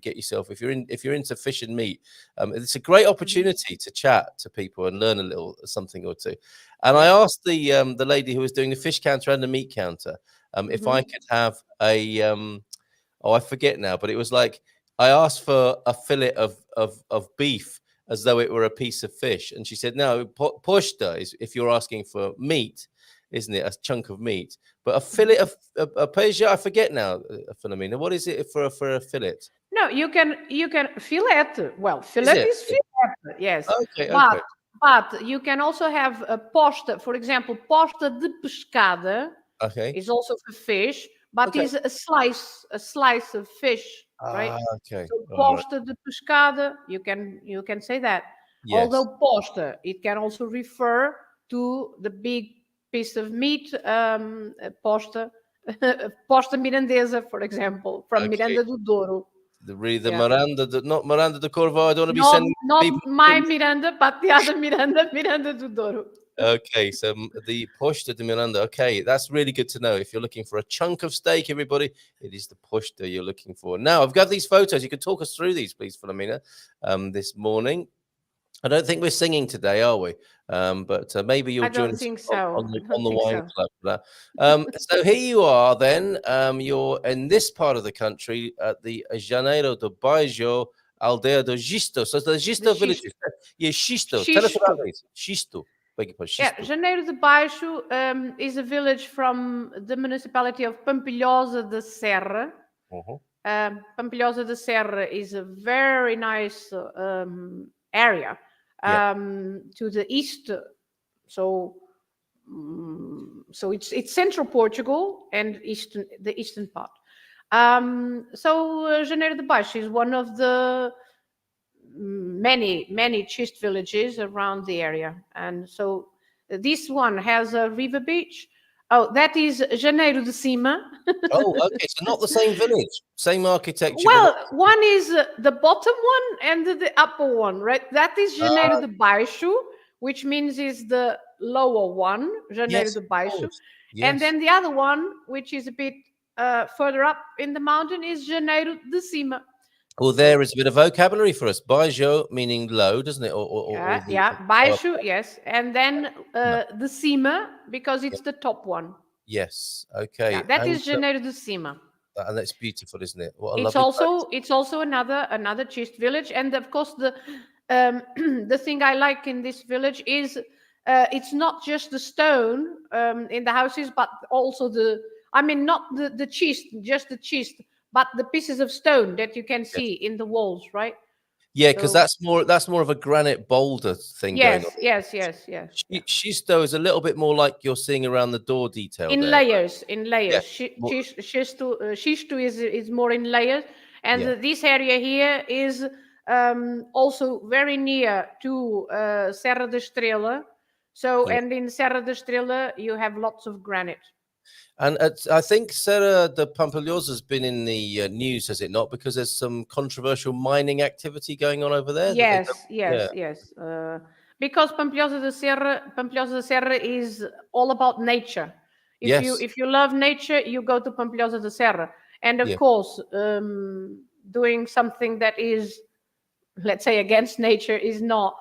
you're into fish and meat, it's a great opportunity to chat to people and learn a little something or two. And I asked the lady who was doing the fish counter and the meat counter if I could have a I forget now, but it was like I asked for a fillet of beef, as though it were a piece of fish. And she said, no, posta is if you're asking for meat, isn't it? A chunk of meat. But a fillet of a peja, I forget now, Philomena. What is it for a fillet? No, you can fillet. Well, fillet is fillet, yes. Okay, but you can also have a posta, for example, posta de pescada is also for fish, but is a slice of fish. Right. Okay. So posta de pescada, you can say that. Yes. Although posta, it can also refer to the big piece of meat. Posta mirandesa, for example, from Miranda do Douro. Miranda, not Miranda do Corvo. I don't want to be sending not my Miranda, but the other Miranda do Douro. Okay, so the posta de Miranda. Okay, that's really good to know. If you're looking for a chunk of steak, everybody, it is the posta you're looking for. Now, I've got these photos. You can talk us through these, please, Philomena, this morning. I don't think we're singing today, are we? But maybe you'll join us on the wine club. So here you are then. You're in this part of the country at the Janeiro do Baixo, Aldeia do Gisto. So the Gisto village. Yeah, Gisto. Tell us about this. Gisto. Yeah, Janeiro de Baixo is a village from the municipality of Pampilhosa da Serra. Pampilhosa da Serra is a very nice area to the east. So it's central Portugal and the eastern part. So Janeiro de Baixo is one of the many chist villages around the area, and so this one has a river beach. Oh, that is Janeiro de Cima. Oh, okay, so not the same village, same architecture. Well, one is the bottom one and the upper one, right? That is Janeiro de Baixo, which means is the lower one, Janeiro Yes, de of Baixo. course. And Yes. then the other one, which is a bit further up in the mountain, is Janeiro de Cima. Well, there is a bit of vocabulary for us. Baixo meaning low, doesn't it? Or the Baixo, yes. And then de Cima, because it's the top one. Yes. Okay. Yeah, that is Janeiro de Cima. And that's beautiful, isn't it? What a It's lovely place. also another chist village, and of course the the thing I like in this village is it's not just the stone in the houses, but also not the chist, just the chist, but the pieces of stone that you can see in the walls, right? Yeah, because So- that's more of a granite boulder thing going on. Yes. Yeah. Shisto is a little bit more like you're seeing around the door detail In there. layers. Yeah, more- Shistu is more in layers, and Yeah. this area here is also very near to Serra da Estrela. So, Yeah. and in Serra da Estrela, you have lots of granite. And I think Serra de Pampilhosa has been in the news, has it not? Because there's some controversial mining activity going on over there. Yes. Because Pampilhosa da Serra is all about nature. If you love nature, you go to Pampilhosa da Serra, and of course, doing something that is, let's say, against nature is not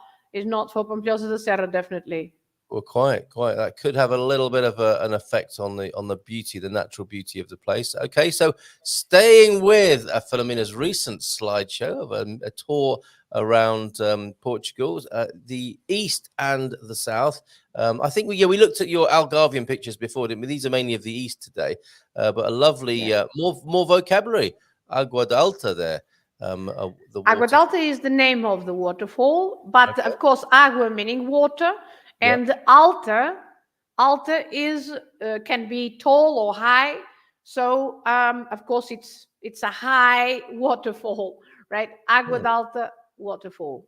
for Pampilhosa da Serra, definitely. Well, quite. That could have a little bit of an effect on the beauty, the natural beauty of the place. Okay, so staying with Filomena's recent slideshow of a tour around Portugal, the east and the south. I think we looked at your Algarvian pictures before, didn't we? These are mainly of the east today, but a lovely more vocabulary. Agua d'Alta there. Agua d'Alta is the name of the waterfall, but of course, agua meaning water, and alta is can be tall or high. So of course, it's a high waterfall, right? Agua d'Alta waterfall,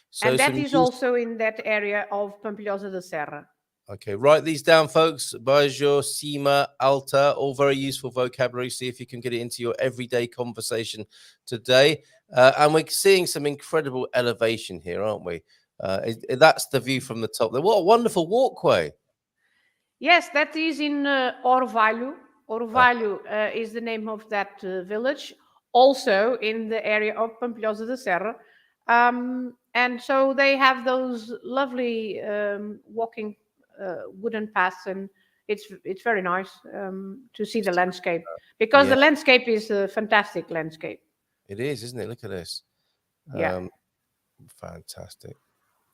So and that is also in that area of Pampilhosa da Serra. Okay, write these down, folks. Baixo, Cima, Alta, all very useful vocabulary. See if you can get it into your everyday conversation today. And we're seeing some incredible elevation here, aren't we? That's the view from the top there. What a wonderful walkway. Yes, that is in Orvalho. Orvalho is the name of that village, also in the area of Pampilhosa da Serra. And so they have those lovely walking wooden paths, and it's very nice to see the landscape, because the landscape is a fantastic landscape. It is, isn't it? Look at this. Yeah. Fantastic.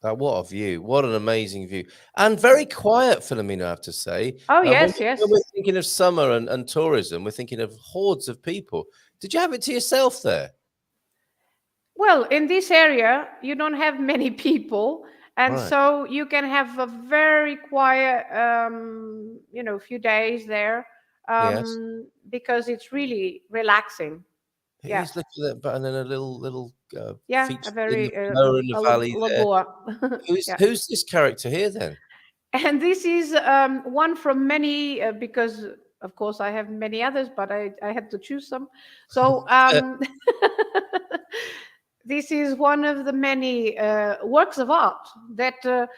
What a view. What an amazing view. And very quiet, Philomena, I have to say. Oh, yes. When we're thinking of summer and tourism, we're thinking of hordes of people. Did you have it to yourself there? Well, in this area, you don't have many people. And so you can have a very quiet, few days there, because it's really relaxing. He's looking at that button and a little a very in the valley lagoa. Who's this character here then? And this is one from many, because of course I have many others, but I had to choose some. So this is one of the many works of art that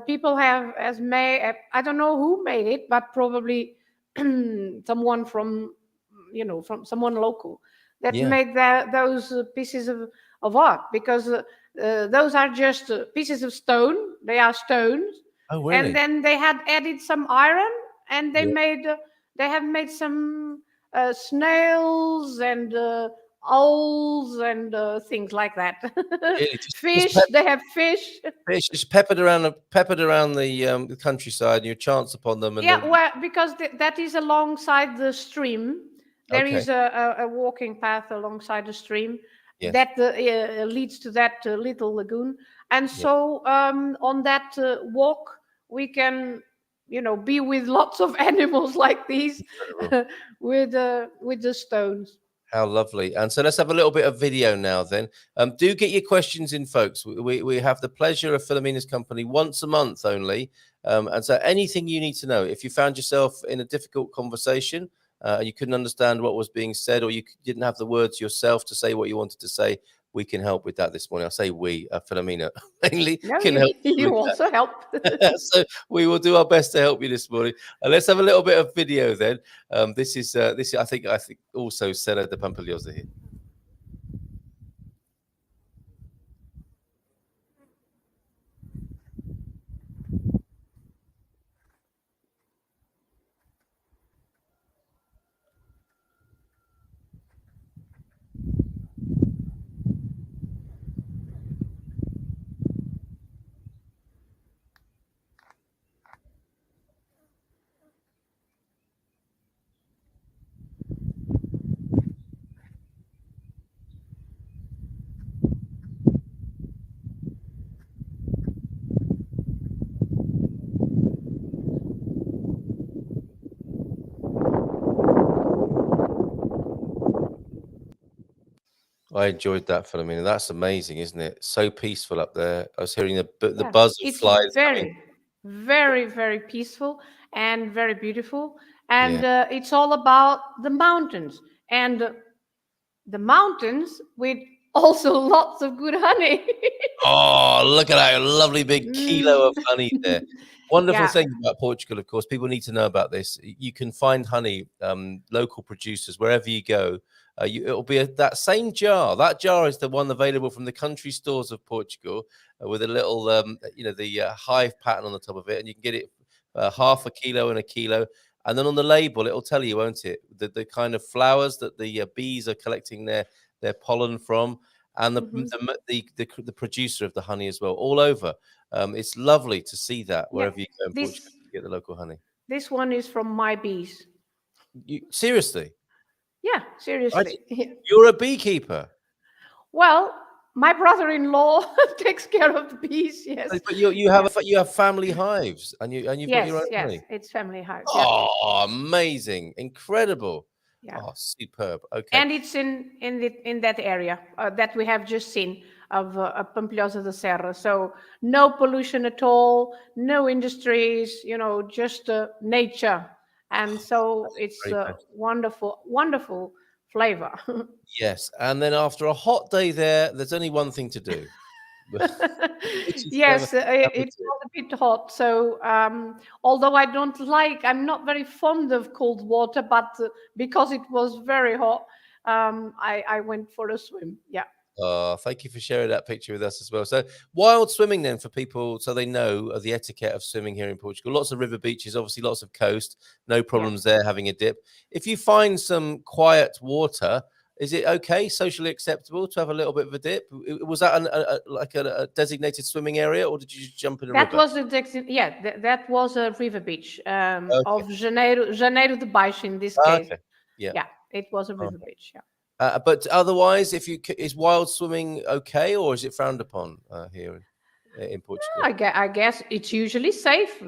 people has made. I don't know who made it, but probably someone from someone local that made those pieces of art, because those are just pieces of stone. They are stones. Oh, really? And then they had added some iron, and they have made some snails and owls and things like that. Really? Fish. They have fish. Fish just peppered around the countryside, and you chance upon them. And well, because that is alongside the stream. There is a walking path alongside the stream that leads to that little lagoon. And so on that walk, we can, be with lots of animals like these with the stones. How lovely. And so let's have a little bit of video now then. Do get your questions in, folks. We have the pleasure of Filomena's company once a month only. And so anything you need to know, if you found yourself in a difficult conversation, you couldn't understand what was being said, or you didn't have the words yourself to say what you wanted to say, we can help with that this morning. I say we, Philomena mainly No, can you, help you you with also help. that. So we will do our best to help you this morning. Let's have a little bit of video then. This is I think also Serra de Pampilhosa here. I enjoyed that, Philomena. That's amazing, isn't it? So peaceful up there. I was hearing the Yeah, buzz of it's flies coming. very peaceful and very beautiful. And Yeah. it's all about the mountains. And the mountains with also lots of good honey. Oh, look at that lovely big kilo of honey there. Wonderful Yeah. thing about Portugal, of course, people need to know about this. You can find honey, local producers, wherever you go. It'll be that same jar. That jar is the one available from the country stores of Portugal with a little, the hive pattern on the top of it. And you can get it half a kilo and a kilo. And then on the label, it'll tell you, won't it? The kind of flowers that the bees are collecting their pollen from, and Mhm. the producer of the honey as well, all over. It's lovely to see that Yeah. wherever you go in Portugal, This you get the local honey. this one is from my bees. Seriously, Yeah, seriously. you're a beekeeper, Well, my brother-in-law takes care of the bees. Yes. but you Yeah. have family hives, and you've got your own Yes. honey. It's family hives. Yeah. Oh, amazing, incredible. Yeah. Oh, superb. Okay. And it's in that area that we have just seen of Pampilhosa da Serra. So no pollution at all, no industries, just nature. And so it's Very best. wonderful flavor. Yes, and then after a hot day there's only one thing to do, which is to Yes, have a it was a bit hot. So although I'm not very fond of cold water, but because it was very hot, I went for a swim. Yeah. Thank you for sharing that picture with us as well. So, wild swimming then for people, so they know the etiquette of swimming here in Portugal. Lots of river beaches, obviously, lots of coast. No problems there having a dip. If you find some quiet water, is it okay, socially acceptable to have a little bit of a dip? Was that a designated swimming area, or did you just jump in a That river? was that was a river beach of Janeiro de Baixo in this case. Okay. Yeah. Yeah, it was a Oh. river beach. Yeah. But otherwise, is wild swimming okay, or is it frowned upon here in Portugal? I guess it's usually safe.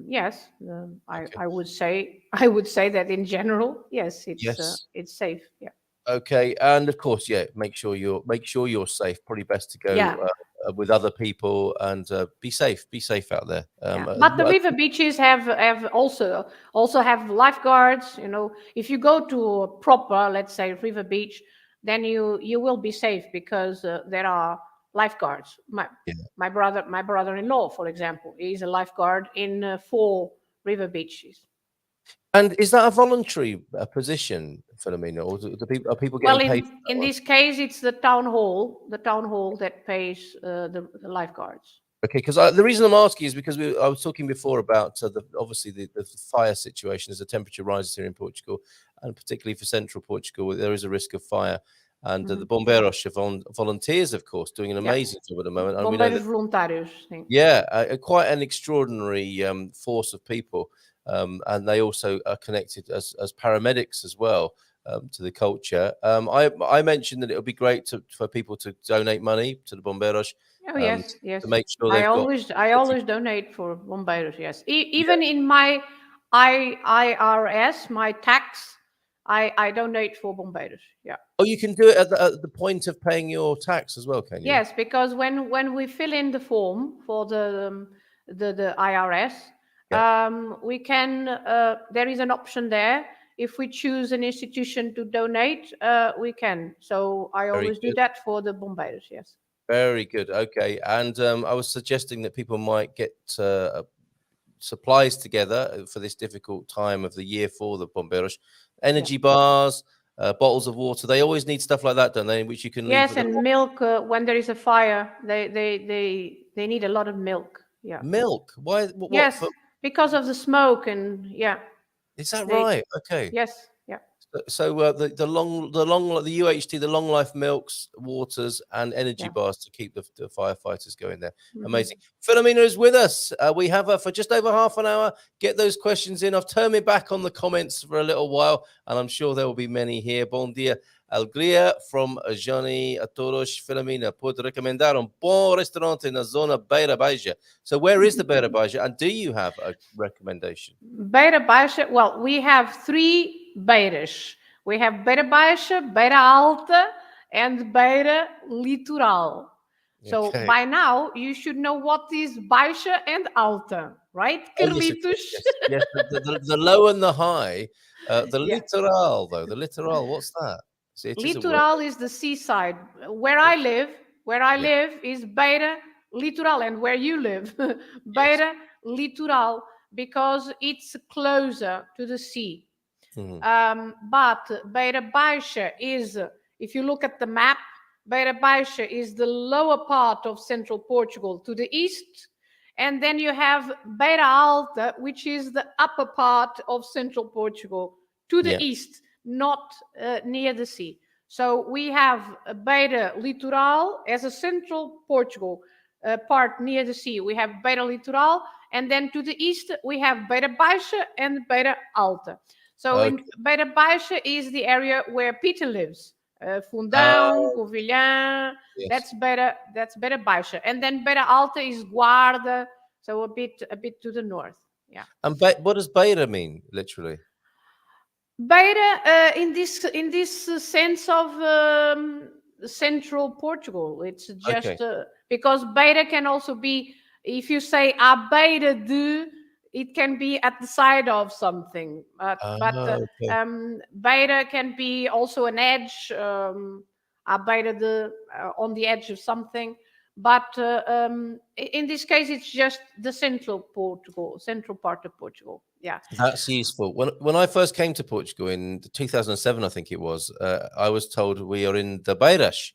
Yes, Okay. I would say that in general, yes, Yes. it's safe. Yeah. Okay, and of course, yeah, make sure you're safe. Probably best to go Yeah. with other people and be safe. Be safe out there. Yeah. But the river beaches have also have lifeguards. If you go to a proper, let's say, river beach, then you will be safe because there are lifeguards. My brother-in-law, for example, is a lifeguard in 4 river beaches. And is that a voluntary position, Philomena, or are people Well, getting paid for that in one? this case, it's the town hall that pays the lifeguards. Okay, because the reason I'm asking is because I was talking before about obviously the fire situation as the temperature rises here in Portugal, and particularly for central Portugal, there is a risk of fire. And the Bombeiros are volunteers, of course, doing an amazing job at the moment. And we know Bombeiros that, voluntários. Sim. yeah, quite an extraordinary force of people. And they also are connected as paramedics as well to the culture. I mentioned that it would be great for people to donate money to the Bombeiros. Oh yes, yes. To make sure I they've got. always donate for Bombeiros. Yes, even Yes. in my IRS, my tax, I donate for Bombeiros. Yeah. Oh, you can do it at the point of paying your tax as well, can you? Yes, because when we fill in the form for the IRS, we can there is an option there. if we choose an institution to donate, we can. So I Very always do good. that for the bombeiros. Yes. Very good. Okay. And I was suggesting that people might get supplies together for this difficult time of the year for the bomberos. Energy bars, bottles of water. They always need stuff like that, don't they? Which you can leave Yes, with and milk. When there is a fire, they need a lot of milk. Yeah. milk. Why? What Yes, for? because of the smoke and yeah. Is that They right? Okay. yes, yeah. So the UHT, the long life milks, waters, and energy Yeah. bars to keep the firefighters going there. Mhm. Amazing. Philomena is with us. We have her for just over half an hour. Get those questions in. I've turned me back on the comments for a little while, and I'm sure there will be many here. Bon dia, Alegria from Johnny a todos. Filomena, pode recomendar bom restaurante na zona Beira Baixa. So where is the Beira Baixa, and do you have a recommendation? Beira Baixa. Well, we have 3 beiras. We have Beira Baixa, Beira Alta, and Beira Litoral. So Okay. by now you should know what is Baixa and Alta, right, Oh, yes, of Carlitos? course, yes. The low and the high. The Yeah. littoral, though. The littoral, what's that? See, it is a word. Litoral is the seaside. Where I live is Beira Litoral, and where you live, Beira Litoral, because it's closer to the sea. Mhm. But Beira Baixa is, if you look at the map, Beira Baixa is the lower part of central Portugal to the east. And then you have Beira Alta, which is the upper part of central Portugal to the Yeah. east, not near the sea. So we have Beira Litoral as a central Portugal part near the sea. We have Beira Litoral, and then to the east we have Beira Baixa and Beira Alta. So in Beira Baixa is the area where Peter lives. Fundão, Covilhã, Yes. that's Beira Baixa. And then Beira Alta is Guarda, so a bit to the north. Yeah. And what does Beira mean, literally? Beira, in this sense of central Portugal, it's just because Beira can also be, if you say à beira de, it can be at the side of something. Beira can be also an edge, à beira de, on the edge of something. But in this case, it's just the central part of Portugal. Yeah, That's useful. When I first came to Portugal in 2007, I think it was, I was told we are in the Beiras.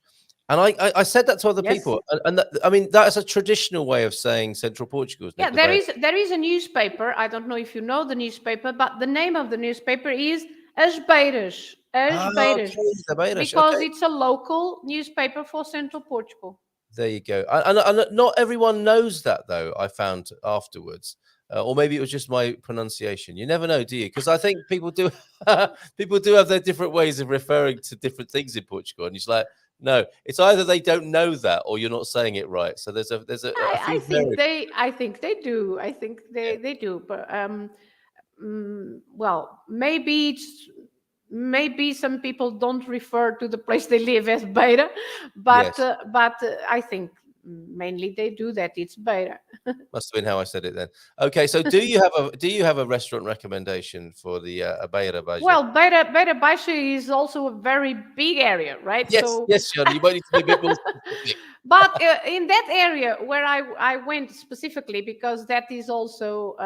And I said that to other people. And I mean, that is a traditional way of saying central Portugal. Yeah, there is a newspaper. I don't know if you know the newspaper, but the name of the newspaper is As Beiras. As Beiras. The Beiras. Because it's a local newspaper for central Portugal. There you go. And not everyone knows that, though, I found afterwards. Or maybe it was just my pronunciation. You never know, do you? Because I think people do have their different ways of referring to different things in Portugal. And it's like, no, it's either they don't know that or you're not saying it right. So there's a I think they do. I think they do. But well, maybe some people don't refer to the place they live as Beira, but I think mainly they do that. It's Beira. Must have been how I said it then. Okay, so do you have a restaurant recommendation for the Beira Baixa? Well, Beira Baixa is also a very big area, right? Yes, Sean, you might need to be a bit more specific. But in that area where I went specifically, because that is also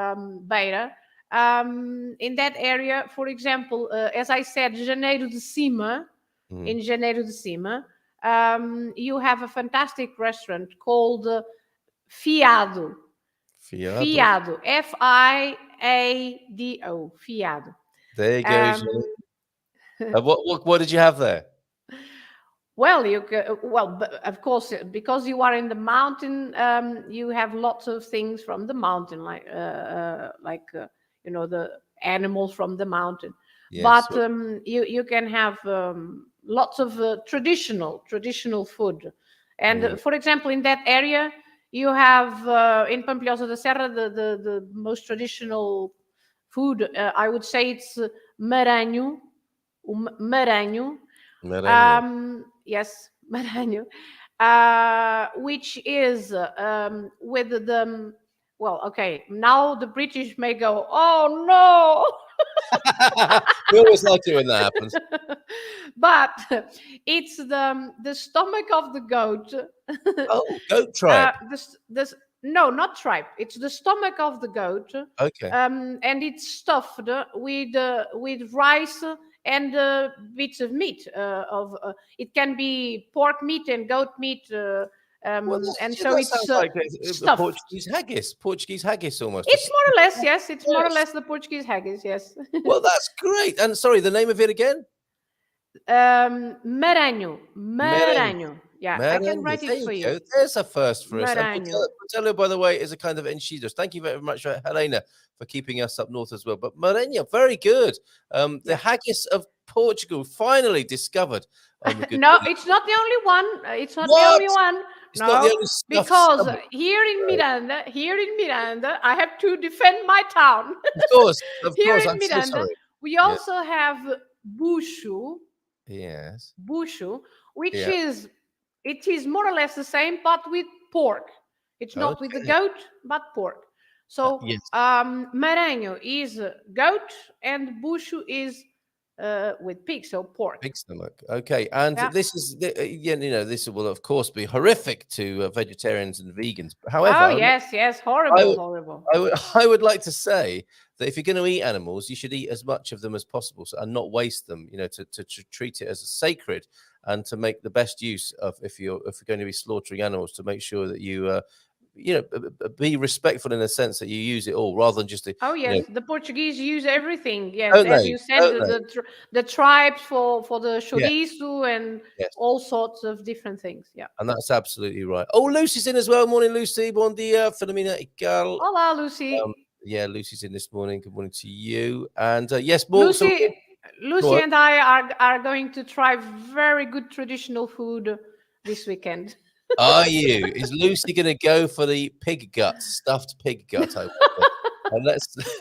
Beira, in that area, for example, as I said, Janeiro de Cima, in Janeiro de Cima, you have a fantastic restaurant called Fiado. Fiado. Fiado. Fiado. There you go. What did you have there? Well, of course, because you are in the mountain, you have lots of things from the mountain, like the animals from the mountain. Yes, but you can have lots of traditional food. And for example, in that area, you have in Pampilhosa da Serra the most traditional food. I would say it's maranho. Yes, maranho, which is with the well, okay. Now the British may go, oh no, We always like it when that happens. But it's the stomach of the goat. Oh, goat tripe. This no, not tripe. It's the stomach of the goat, Okay. and it's stuffed with rice and bits of meat. It can be pork meat and goat meat, and so That it's sounds like a stuffed. Portuguese haggis. Portuguese haggis almost. It's more or less, yes. It's more or Yes. less the Portuguese haggis, yes. Well, that's great. And sorry, the name of it again? Maranhão. Maranhão. Yeah, I can Merengue. write There it for you you. go. There's a first for us. And Maranhão. Portello, by the way, is a kind of enchidos. Thank you very much, Helena, for keeping us up north as well. But Merengue, very good. The Yeah. haggis of Portugal, finally discovered on the Good No, Morning. it's not the only one. It's not the What? only one. It's not the No, only stuffed because stomach. here in Miranda, I have to defend my town. Of course, Here in I'm so Miranda, sorry. we also have bucho, Yes. which Yeah. it is more or less the same, but with pork. It's not with the Okay. goat, but pork. So Yes. Maranhão is goat, and bucho is with pig, so pork. Pig stomach. Okay, and Yeah. this is this will of course be horrific to vegetarians and vegans. However, Oh yes, horrible. I would like to say that if you're going to eat animals, you should eat as much of them as possible and not waste them. To treat it as a sacred and to make the best use of if you're going to be slaughtering animals, to make sure that you be respectful in the sense that you use it all rather than just Oh yes, the Portuguese use everything. Yes, don't as they? you said, Don't they? the tribes for the Yeah. chorizo and Yes. all sorts of different things. Yeah. And that's absolutely right. Oh, Lucy's in as well. Morning, Lucy. Bon dia, Filomena. Hola, Lucy. Yeah, Lucy's in this morning. Good morning to you. And yes, more. Lucy and I are going to try very good traditional food this weekend. Are you? Is Lucy going to go for the pig guts, stuffed pig gut? And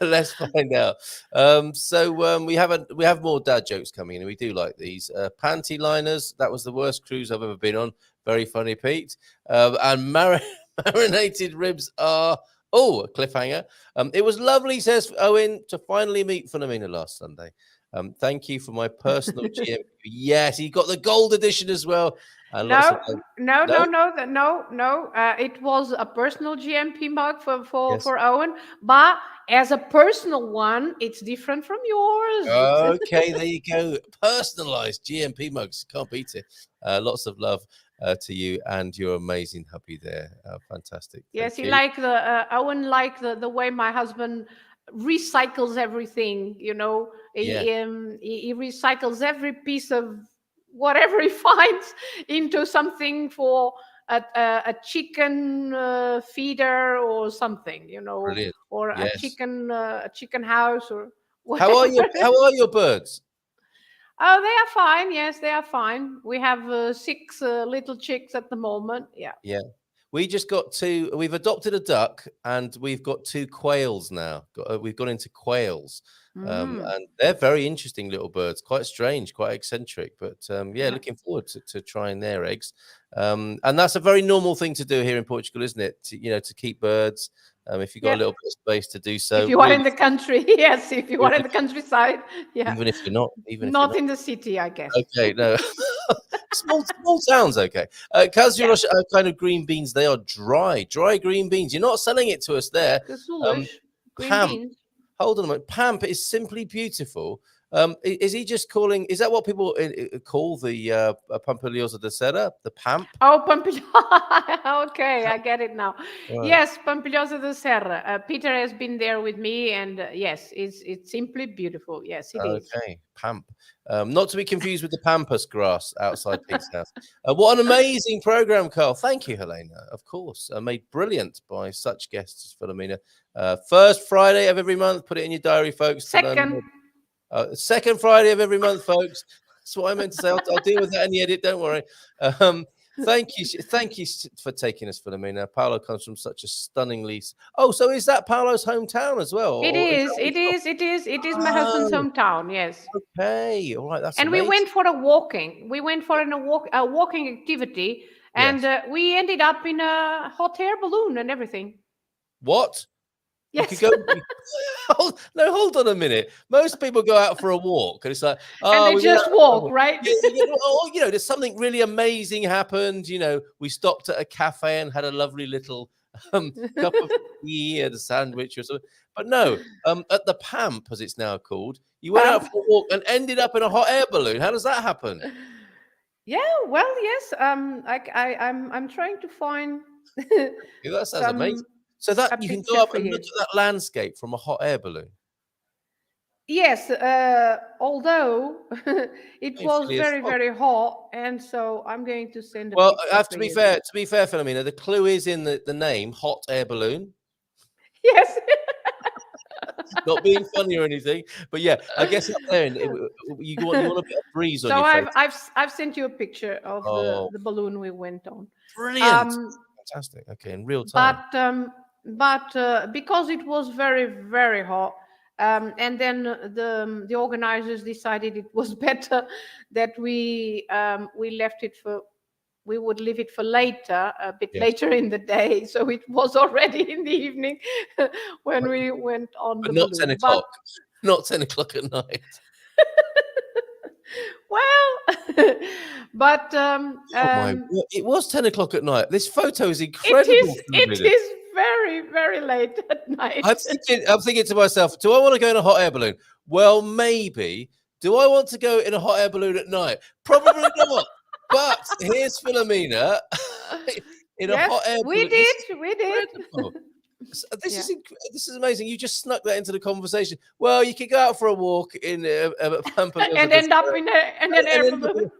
let's find out. We have more dad jokes coming in, and we do like these. Panty liners. That was the worst cruise I've ever been on. Very funny, Pete. And marinated ribs are a cliffhanger. It was lovely, says Owen, to finally meet Philomena last Sunday. Thank you for my personal GM. Yes, he got the gold edition as well. And No. It was a personal GMP mug for Owen, but as a personal one, it's different from yours. Okay, there you go. Personalized GMP mugs. Can't beat it. Lots of love to you and your amazing hubby there. Fantastic. Yes, Thank he you. liked Owen liked the way my husband recycles everything. He recycles every piece of whatever he finds into something for a chicken feeder or something, Brilliant. or Yes. a chicken house or whatever. How are your birds? Oh, they are fine. Yes, they are fine. We have 6 little chicks at the moment. Yeah. Yeah. We just got 2. We've adopted a duck and we've got 2 quails now. We've gone into quails. And they're very interesting little birds, quite strange, quite eccentric, but looking forward to trying their eggs. And that's a very normal thing to do here in Portugal, isn't it? To keep birds. If you've got a little bit of space to do so. If you are in the country, yes. If you are in the countryside, yeah. Even if you're not, not in the city, I guess. Okay, no. small towns, okay. Because you're kind of green beans, they are dry green beans. You're not selling it to us there. Green beans. Hold on a moment. Pamp is simply beautiful. Is he just calling? Is that what people call the Pampilhosa de Serra? The Pamp? Oh, Pampilhosa. Okay, I get it now. Right. Yes, Pampilhosa de Serra. Peter has been there with me, and yes, it's simply beautiful. Yes, it is. Okay, Pamp. Not to be confused with the Pampas grass outside Pete's house. What an amazing program, Carl. Thank you, Helena. Of course, made brilliant by such guests as Philomena. First Friday of every month. Put it in your diary, folks. Second Friday of every month, folks. That's what I meant to say. I'll deal with that in the edit. Don't worry. Thank you for taking us, Philomena. Paolo comes from such a stunningly. Oh, so is that Paolo's hometown as well? It is my husband's hometown. Yes. Okay. All right. That's and amazing. We went for a walking. We went for a walking activity, and we ended up in a hot air balloon and everything. What? You could Yes. go. Hold on a minute. Most people go out for a walk, and it's like, And oh, they we went out just for a walk, walk. right? Yeah, there's something really amazing happened. We stopped at a cafe and had a lovely little cup of tea and a sandwich or something. But no, at the Pamp, as it's now called, you went out Pamp. for a walk and ended up in a hot air balloon. How does that happen? Yeah, well, yes. I'm trying to find Yeah, that sounds amazing. some So that a you can go picture up for and look you. at that landscape from a hot air balloon. Yes, although it was Hopefully it's very, fog. very hot, and so I'm going to send a Well, I picture have for to be you. fair. To be fair, Philomena, the clue is in the name, hot air balloon. Yes. Not being funny or anything, but yeah, I guess up there, you want a bit of breeze on So your face. I've sent you a picture of Oh, the balloon we went on. brilliant! Um, Fantastic. Okay, in real but time. because it was very, very hot, and then the organizers decided it was better that we left it for we would leave it for later, a bit Yes, later in the day. So it was already in the evening when we went on but the not 10 balloon. But o'clock. Not 10 o'clock at night. well, but Oh my! It was 10 o'clock at night. This photo is it incredible, is Philomena. very, very late at night. I'm thinking to myself, do I want to go in a hot air balloon? Well, maybe. Do I want to go in a hot air balloon at night? Probably not. But here's Philomena in a Yes, hot air we balloon. This is did. We did. incredible. This Yeah. this is amazing. You just snuck that into the conversation. Well, you could go out for a walk in Pampelills And end up in an air and, balloon.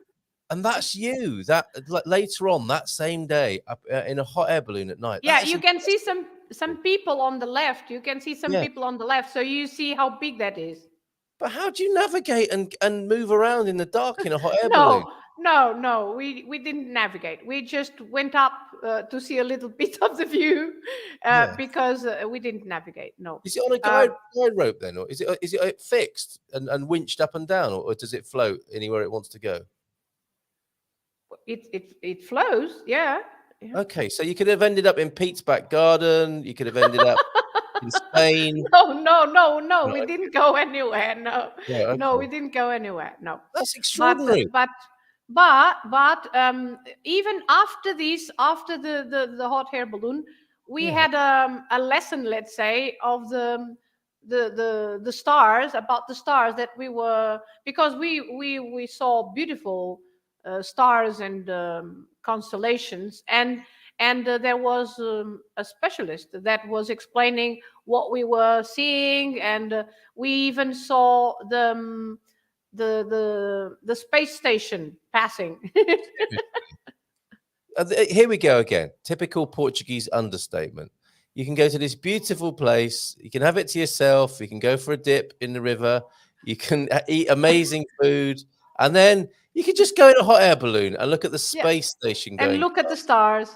and that's you. That later on that same day up, in a hot air balloon at night. Yeah, That is you can see some people on the left. You can see some yeah. people on the left. So you see how big that is. But how do you navigate and move around in the dark in a hot air balloon? No. We didn't navigate. We just went up to see a little bit of the view Yeah. because we didn't navigate. No. Is it on a guide rope then, or is it fixed and winched up and down, or does it float anywhere it wants to go? It flows. Yeah. Okay, so you could have ended up in Pete's back garden. You could have ended up in Spain. No. We didn't go anywhere. No. Yeah, okay. No, we didn't go anywhere. No. That's extraordinary. But even after the hot air balloon, we had a lesson, let's say, of the stars, about the stars that we were, because we saw beautiful stars and constellations, and there was a specialist that was explaining what we were seeing, and we even saw the space station passing. Here we go again. Typical Portuguese understatement. You can go to this beautiful place. You can have it to yourself. You can go for a dip in the river. You can eat amazing food, and then you can just go in a hot air balloon and look at the space station going. And look at the stars.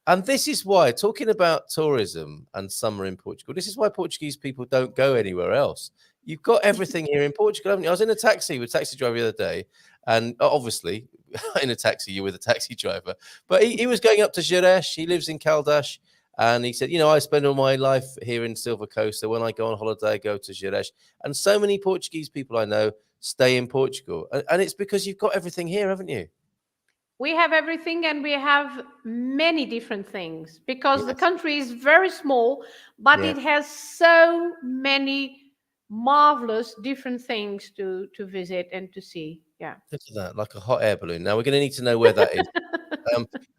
And this is why, talking about tourism and summer in Portugal, this is why Portuguese people don't go anywhere else. You've got everything here in Portugal, haven't you? I was in a taxi with a taxi driver the other day, and obviously in a taxi, you're with a taxi driver, but he was going up to Jerez. He lives in Caldas, and he said, I spend all my life here in Silver Coast, so when I go on holiday, I go to Jerez. And so many Portuguese people I know stay in Portugal, and it's because you've got everything here, haven't you? We have everything, and we have many different things, because the country is very small, but it has so many marvelous different things to visit and to see. Yeah. Look at that, like a hot air balloon. Now we're going to need to know where that is.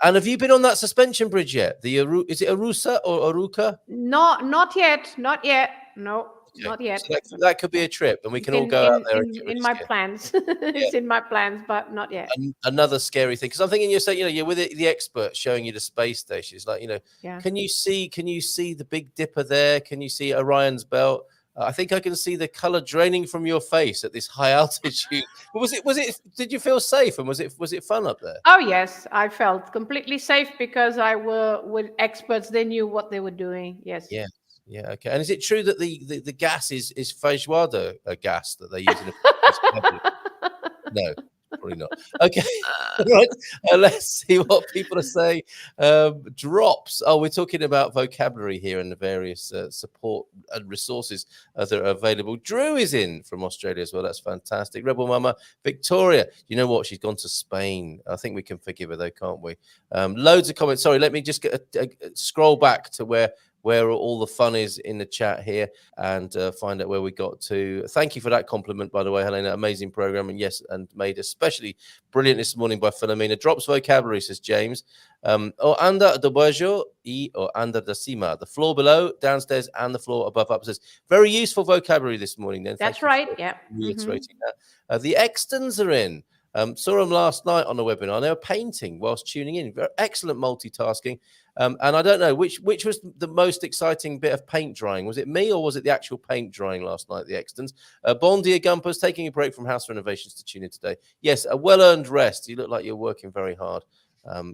And have you been on that suspension bridge yet? Is it Arusa or Aruca? Not yet. No, okay. Not yet. So that could be a trip, and we can all go out there. In my plans. It's in my plans, but not yet. Another scary thing, because I'm thinking you're saying, you're with the expert showing you the space station. It's like, can you see the Big Dipper there? Can you see Orion's belt? I think I can see the color draining from your face at this high altitude. Was it? Did you feel safe, and was it fun up there? Oh yes, I felt completely safe because I were with experts. They knew what they were doing. Yes. Yeah. Okay. And is it true that the gas is feijoada gas that they use in a No, Probably not. Okay, right. Let's see what people are saying. Drops. Oh, we're talking about vocabulary here and the various support and resources that are available. Drew is in from Australia as well. That's fantastic. Rebel Mama Victoria. You know what? She's gone to Spain. I think we can forgive her though, can't we? Loads of comments. Sorry, let me just scroll back to where all the fun is in the chat here and find out where we got to. Thank you for that compliment, by the way, Helena. Amazing program. And yes, and made especially brilliant this morning by Filomena. Drops vocabulary, says James. O anda debajo y o anda de cima. The floor below, downstairs, and the floor above, up. Says very useful vocabulary this morning. Then That's right. Yeah. Reiterating that. The Extons are in. Saw them last night on the webinar. They were painting whilst tuning in. Very excellent multitasking. And I don't know which was the most exciting bit of paint drying. Was it me or was it the actual paint drying last night, the Extons? Bon dia Gumpers, taking a break from house renovations to tune in today. Yes, a well-earned rest. You look like you're working very hard.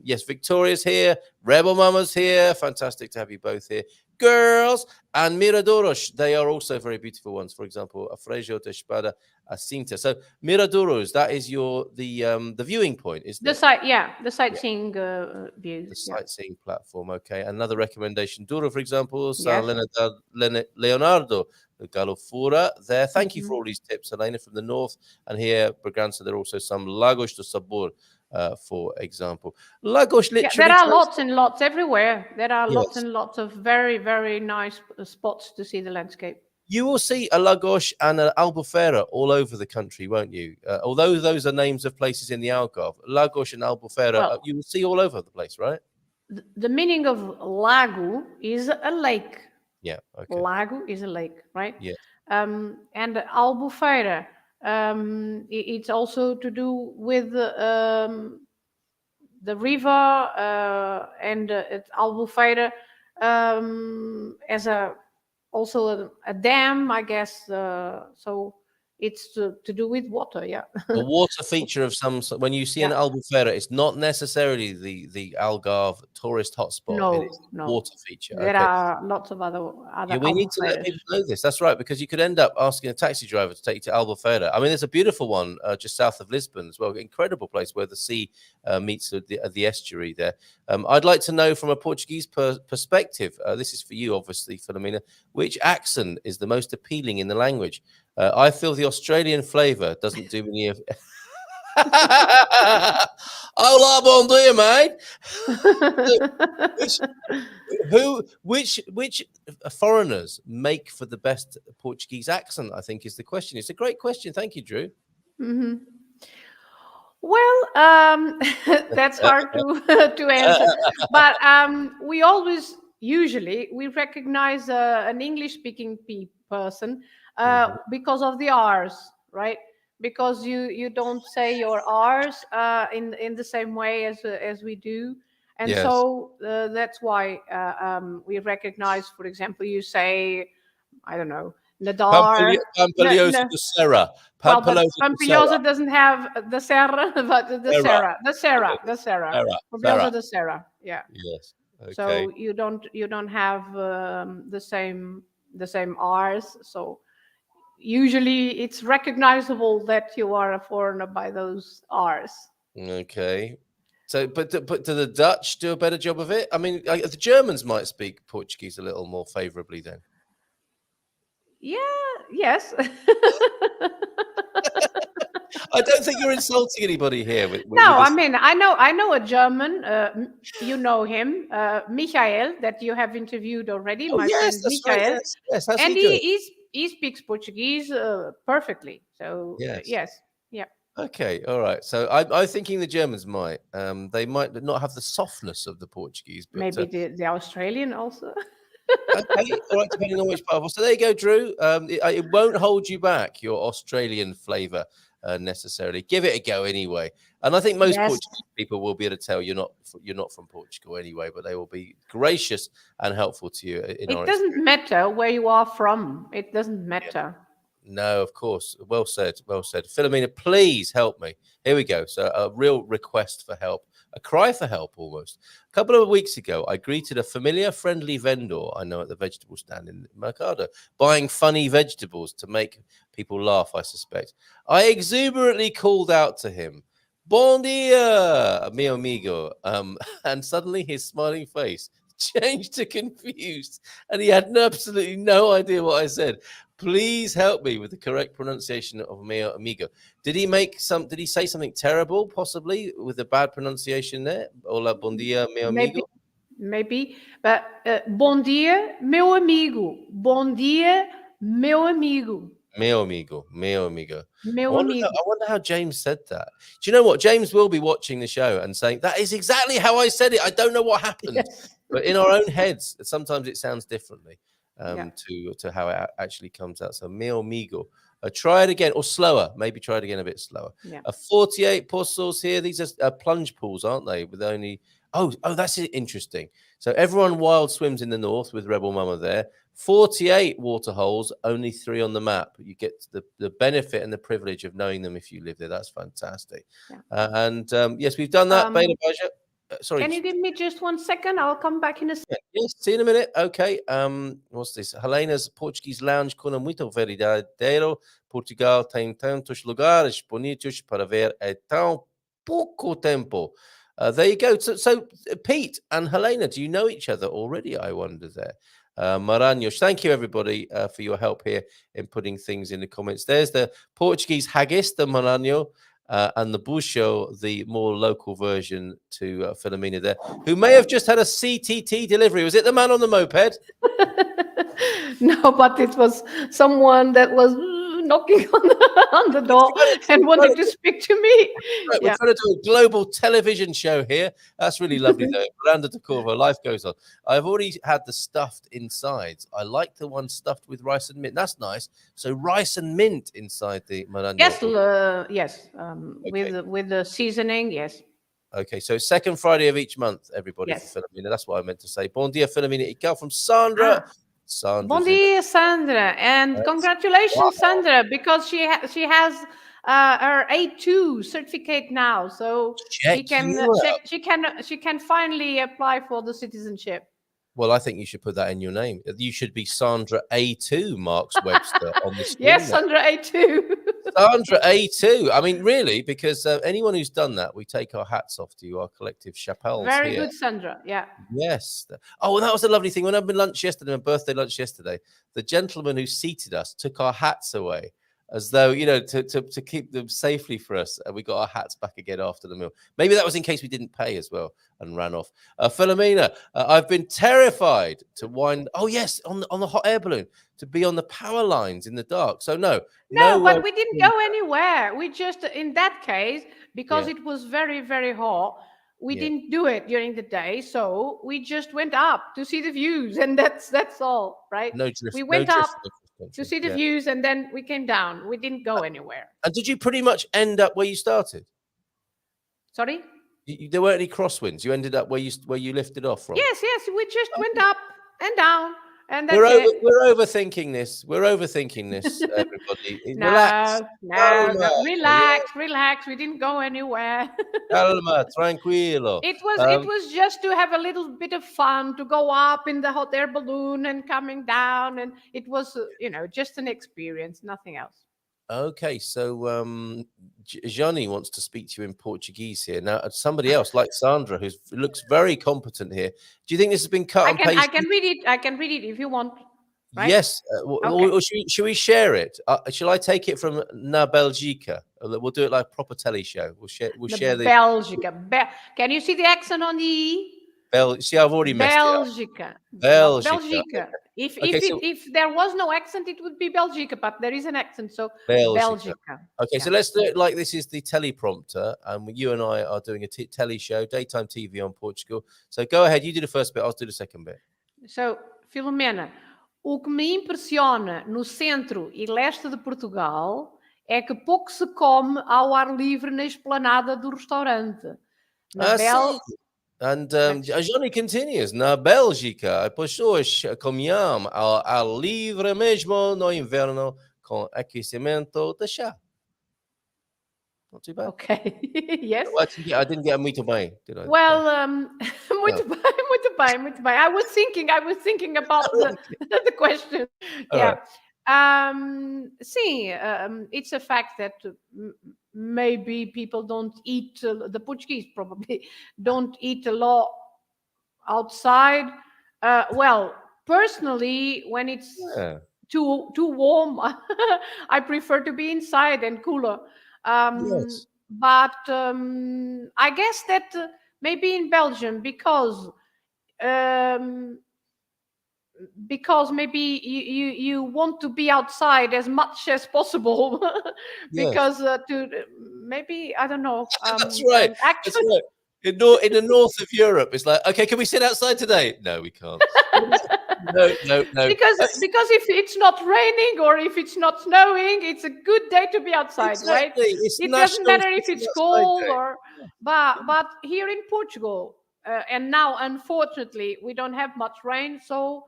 Yes, Victoria's here. Rebel Mama's here. Fantastic to have you both here. Girls and Miradoros, they are also very beautiful ones. For example, Afrejo de Espada Cinta. So Miradoros, that is the viewing point, isn't The it? the sightseeing view. The sightseeing platform. Okay, another recommendation. Duro, for example, San Yes. Leonardo Galofura. There. Thank you for all these tips, Elena, from the north. And here, Braganza, there are also some Lagos de Sabor. For example, Lagos literally. Yeah, there are lots and lots everywhere. There are lots Yes. and lots of very, very nice spots to see the landscape. You will see a Lagos and an Albufeira all over the country, won't you? Although those are names of places in the Algarve, Lagos and Albufeira, you will see all over the place, right? The meaning of lago is a lake. Yeah. Okay. Lago is a lake, right? Yeah. And Albufeira, it's also to do with the river and Albufeira as also a dam, I guess. So it's to do with water, yeah. A water feature of some. When you see an Albufeira, it's not necessarily the Algarve tourist hotspot. No, it is no. water feature. There are lots of other. Yeah, we need to let people know this. That's right, because you could end up asking a taxi driver to take you to Albufeira. I mean, there's a beautiful one just south of Lisbon as well. Incredible place where the sea meets the estuary there. I'd like to know from a Portuguese perspective. This is for you, obviously, Philomena. Which accent is the most appealing in the language? I feel the Australian flavour doesn't do me. Hola, bon dia, mate. Which foreigners make for the best Portuguese accent? I think is the question. It's a great question. Thank you, Drew. Mm-hmm. Well, that's hard to answer, but we always usually recognize an English-speaking person because of the R's, right? Because you don't say your R's in the same way as we do, and so that's why we recognize. For example, you say, I don't know, Nadar. Pampilhosa de Serra. Pampilhosa doesn't have the Serra, but the Serra. Pampilhosa de Serra. Yeah. Yes. Okay. So you don't have the same R's. So usually it's recognizable that you are a foreigner by those R's. Okay. So, but do the Dutch do a better job of it? I mean, the Germans might speak Portuguese a little more favorably then. Yeah. Yes. I don't think you're insulting anybody here. No, I mean, I know a German. You know him, Michael, that you have interviewed already. Oh, my yes, friend that's Michael. right. Yes. How's and he speaks Portuguese perfectly. So yes. Yeah. Okay, all right. So I'm thinking the Germans might. They might not have the softness of the Portuguese, but maybe the Australian also. Okay, all right, depending on which part of. So there you go, Drew. It won't hold you back, your Australian flavour necessarily. Give it a go anyway. And I think most Portuguese people will be able to tell you're not from Portugal anyway, but they will be gracious and helpful to you. It doesn't matter where you are from. It doesn't matter. No, of course. Well said. Well said. Philomena, please help me. Here we go. So a real request for help, a cry for help almost. A couple of weeks ago, I greeted a familiar, friendly vendor I know at the vegetable stand in Mercado, buying funny vegetables to make people laugh, I suspect. I exuberantly called out to him, "Bon dia, mi amigo." And suddenly his smiling face changed to confused, and he had absolutely no idea what I said. Please help me with the correct pronunciation of mio amigo. Did he say something terrible, possibly with a bad pronunciation there? Hola, bon dia, meu amigo. Maybe. But bom dia, meu amigo. Bom dia, meu amigo. Meu amigo, meu amigo. Meu amigo. I wonder how James said that. Do you know what? James will be watching the show and saying, that is exactly how I said it. I don't know what happened. Yes. But in our own heads, sometimes it sounds differently Yeah. to how it actually comes out. So, meu amigo. Try it again, or slower. Maybe try it again a bit slower. Yeah. 48 pozos here. These are plunge pools, aren't they? With only... Oh, that's interesting. So everyone wild swims in the north with Rebel Mama there. 48 water holes, only 3 on the map. You get the benefit and the privilege of knowing them if you live there. That's fantastic. Yeah. Yes, we've done that. Beta Baja. Sorry. Can you give me just 1 second? I'll come back in a second. Yes, see you in a minute. Okay. What's this? Helena's Portuguese lounge com muito verdadeiro. Portugal tem tantos lugares bonitos para ver em tão pouco tempo. There you go. So Pete and Helena, do you know each other already? I wonder there. Maranhos, thank you everybody for your help here in putting things in the comments. There's the Portuguese haggis, the Maranhão, and the bucho, the more local version to Filomena there, who may have just had a CTT delivery. Was it the man on the moped? No, but it was someone that was knocking on the door and wanted to speak to me. Right, we're trying to do a global television show here. That's really lovely, though. Miranda de Corvo, life goes on. I've already had the stuffed insides. I like the one stuffed with rice and mint. That's nice. So rice and mint inside the Maranhão. Yes, Okay. with the seasoning, yes. Okay, so second Friday of each month, everybody, Yes. for Filomena. That's what I meant to say. Bon dia, Filomena. It came from Sandra. Bon dia, Sandra, and congratulations, Sandra, because she has her A2 certificate now, so she can finally apply for the citizenship. Well, I think you should put that in your name. You should be Sandra A2, Marks Webster on the screen. Yes, Sandra A2. Sandra A2. I mean, really, because anyone who's done that, we take our hats off to you, our collective chapels. Very here. good, Sandra. Yeah. Yes. Oh, well, that was a lovely thing. When I had lunch yesterday, my birthday lunch yesterday, the gentleman who seated us took our hats away, as though, to keep them safely for us. And we got our hats back again after the meal. Maybe that was in case we didn't pay as well and ran off. Filomena, I've been terrified to wind. Oh, yes, on the hot air balloon, to be on the power lines in the dark. So no, but we didn't go anywhere. We just, in that case, because it was very, very hot, we didn't do it during the day. So we just went up to see the views, and that's all, right? No drift. We went up to see the views, and then we came down. We didn't go anywhere. And did you pretty much end up where you started? Sorry? There weren't any crosswinds. You ended up where you lifted off from. Yes. We just went up and down, and that's we're overthinking this. We're overthinking this, everybody. Relax. We didn't go anywhere. Calma, tranquilo. It was just to have a little bit of fun, to go up in the hot air balloon and coming down, and it was just an experience, nothing else. Okay, so Johnny wants to speak to you in Portuguese here. Now, somebody else like Sandra, who looks very competent here. Do you think this has been cut and pasted? I can read it. I can read it if you want. Right? Yes. Or should we share it? Shall I take it from Na Belgica? We'll do it like a proper telly show. We'll share the Belgica. Can you see the accent on the E? See, I've already messed Belgica. it up. Belgica. If there was no accent, it would be Belgica, but there is an accent, so Belgica. Okay, so let's do it like this is the teleprompter, and you and I are doing a telly show, daytime TV on Portugal. So go ahead, you do the first bit, I'll do the second bit. So, Filomena, o que me impressiona no centro e leste de Portugal é que pouco se come ao ar livre na esplanada do restaurante. And Johnny continues, na Bélgica, as pessoas comiam ao ar livre mesmo no inverno com aquecimento de chá. Not too bad. Okay. Yes. Well, I didn't get a muito bem, did I? Well, muito bem, muito bem, muito bem. I was thinking about the question. All Yeah. right. Sim, it's a fact that maybe people don't eat, the Portuguese probably don't eat a lot outside. Well, personally, when it's Yeah. too warm, I prefer to be inside and cooler. Yes. But I guess that maybe in Belgium, because maybe you want to be outside as much as possible, Yes. because maybe I don't know. That's right. And actually, That's right. In the north of Europe, it's like, okay, can we sit outside today? No, we can't. No. because if it's not raining or if it's not snowing, it's a good day to be outside, right? Exactly. It's It doesn't national matter if sitting it's outside cold day. or but here in Portugal, and now unfortunately we don't have much rain, so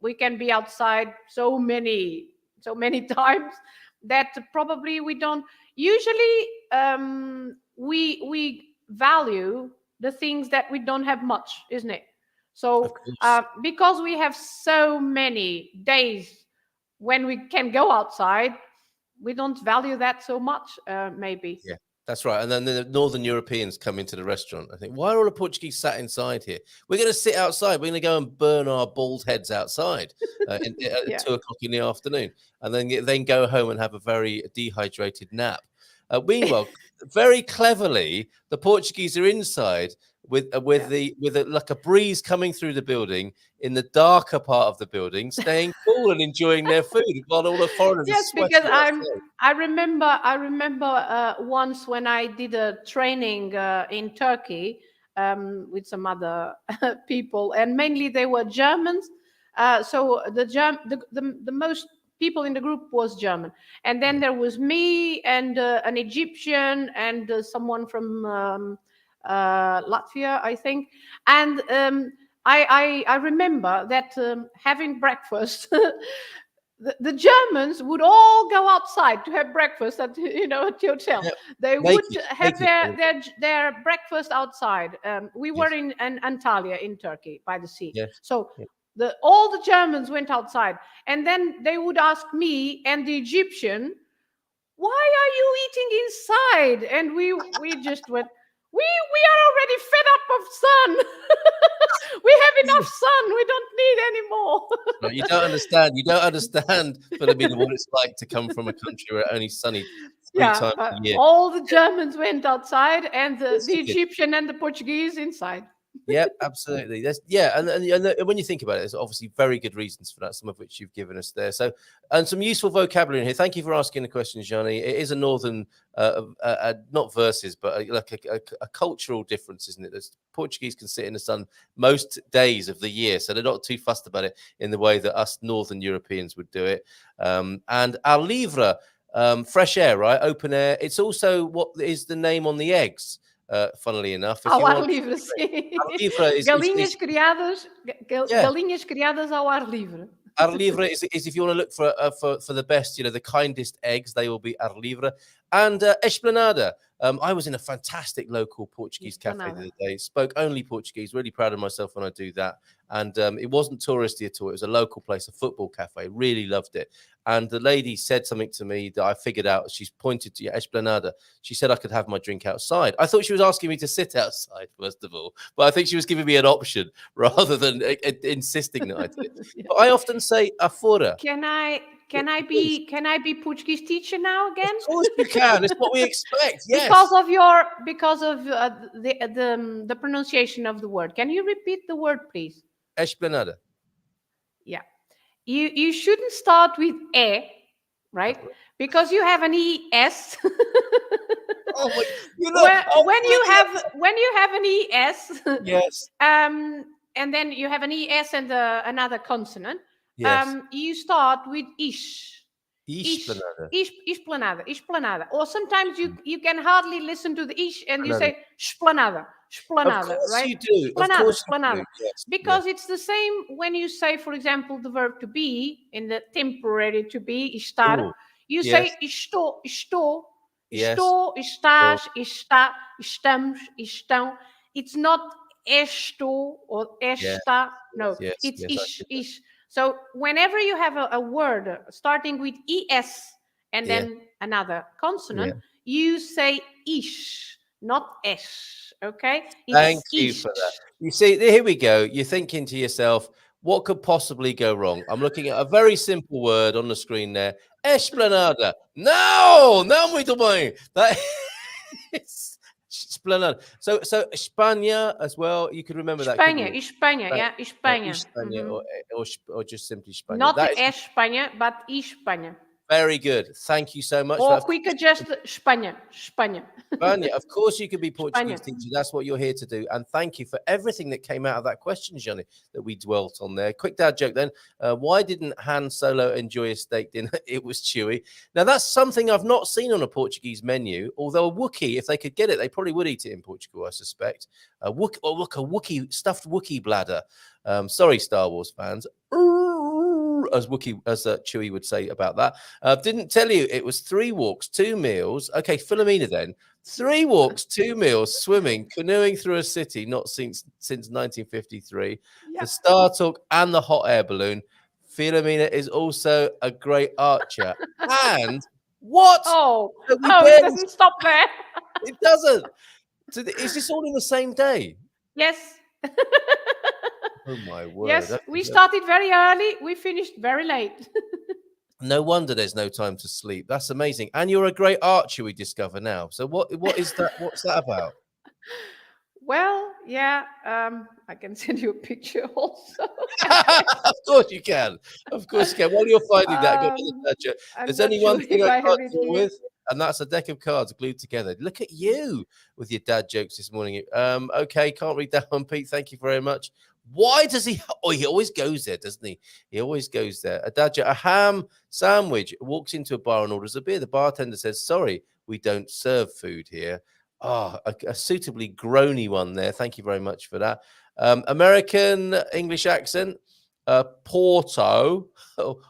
we can be outside so many times that probably we don't usually we value the things that we don't have much, isn't it? So Of course. because we have so many days when we can go outside, we don't value that so much, maybe. Yeah, that's right. And then the Northern Europeans come into the restaurant. I think, why are all the Portuguese sat inside here? We're going to sit outside. We're going to go and burn our bald heads outside at Yeah. 2 o'clock in the afternoon, and then go home and have a very dehydrated nap. Meanwhile, very cleverly, the Portuguese are inside with like a breeze coming through the building in the darker part of the building, staying cool and enjoying their food while all the foreigners Yes, are sweating because outside. I remember once when I did a training in Turkey with some other people, and mainly they were Germans. So the most people in the group was German, and then there was me and an Egyptian and someone from Latvia, I think, and I remember that having breakfast. The Germans would all go outside to have breakfast at at the hotel. Yeah. They Naked, would have naked. their breakfast outside. We were Yes. in Antalya in Turkey by the sea. Yes. So Yeah. all the Germans went outside, and then they would ask me and the Egyptian, "Why are you eating inside?" And we just went, "We are already fed up of sun. We have enough sun. We don't need any more." No, you don't understand. You don't understand, Philomena, what it's like to come from a country where it's only sunny 3 times a year. All the Germans went outside, and the Yes, you did. Egyptian and the Portuguese inside. Yeah, absolutely. And when you think about it, there's obviously very good reasons for that, some of which you've given us there. So, and some useful vocabulary in here. Thank you for asking the question, Johnny. It is a northern, not verses, but a cultural difference, isn't it? There's, Portuguese can sit in the sun most days of the year, so they're not too fussed about it in the way that us northern Europeans would do it. And our livre, fresh air, right? Open air. It's also what is the name on the eggs. Funnily enough, if Ao you ar want, livre, sim. ar livre is Galinhas criadas, Yeah. galinhas criadas ao ar livre. Ar livre is if you want to look for the best, the kindest eggs, they will be ar livre. And esplanada. I was in a fantastic local Portuguese cafe the other day. Spoke only Portuguese. Really proud of myself when I do that. And it wasn't touristy at all. It was a local place, a football cafe. Really loved it. And the lady said something to me that I figured out. She's pointed to esplanada. She said I could have my drink outside. I thought she was asking me to sit outside, first of all. But I think she was giving me an option rather than insisting that I did. Yeah. But I often say afora. Can I be Portuguese teacher now again? Of course you can. It's what we expect. Yes. Because of the pronunciation of the word. Can you repeat the word, please? Esplanada. Yeah. You shouldn't start with e, right? Because you have an es. Oh my, when you have an es, yes. and then you have an es and another consonant. Yes. You start with ish. Esplanada. Esplanada. Or sometimes you can hardly listen to the ish and you say esplanada. Of Esplanada, course right? you do. Of Esplanada, course you do. esplanada. Yes. Because it's the same when you say, for example, the verb to be in the temporary to be, estar. Ooh, You yes. say estou, estou, Yes. estou, estás, está, estamos, estão. It's not estou or Yes. esta. No, Yes. it's Yes. I get that. is. So whenever you have a word starting with es and Yeah. then another consonant, Yeah. you say ish, not es. Okay? Thank It's you ish. for that. You see, here we go. You're thinking to yourself, what could possibly go wrong? I'm looking at a very simple word on the screen there. Esplanada. No, não muito bem. That is Esplanada. So España as well. You could remember that, couldn't Espanha, you? Espanha, yeah, Espanha. España or just simply España. Not That is Espanha, but Espanha. very good. Thank you so much. Or quick adjust Espanha, Espanha. Vanya, of course you can be Portuguese Espanha. teacher. That's what you're here to do. And thank you for everything that came out of that question, Johnny, that we dwelt on there. Quick dad joke then. Why didn't Han Solo enjoy a steak dinner? It was chewy. Now, that's something I've not seen on a Portuguese menu, although a Wookiee, if they could get it, they probably would eat it in Portugal, I suspect. A Wookiee, stuffed Wookiee bladder. Sorry, Star Wars fans. As Chewie would say about that. Didn't tell you it was 3 walks, 2 meals. Okay, Philomena then. 3 walks, 2 meals, swimming, canoeing through a city not since 1953. Yeah. The Star Talk and the hot air balloon. Philomena is also a great archer. And what? It barely- doesn't stop there. It doesn't. So is this all in the same day? Yes. Oh my word. Yes, we started very early. We finished very late. No wonder there's no time to sleep. That's amazing. And you're a great archer, we discover now. So what is that? What's that about? Well, yeah, I can send you a picture also. Of course you can. Of course you can. While you're finding that, go to the joke. There's only one thing I can't deal with, and that's a deck of cards glued together. Look at you with your dad jokes this morning. Okay, can't read that one, Pete. Thank you very much. Why does he? Oh, he always goes there, doesn't he? He always goes there. A dad joke, a ham sandwich, walks into a bar and orders a beer. The bartender says, "Sorry, we don't serve food here." Oh, a suitably groany one there. Thank you very much for that. American English accent, Porto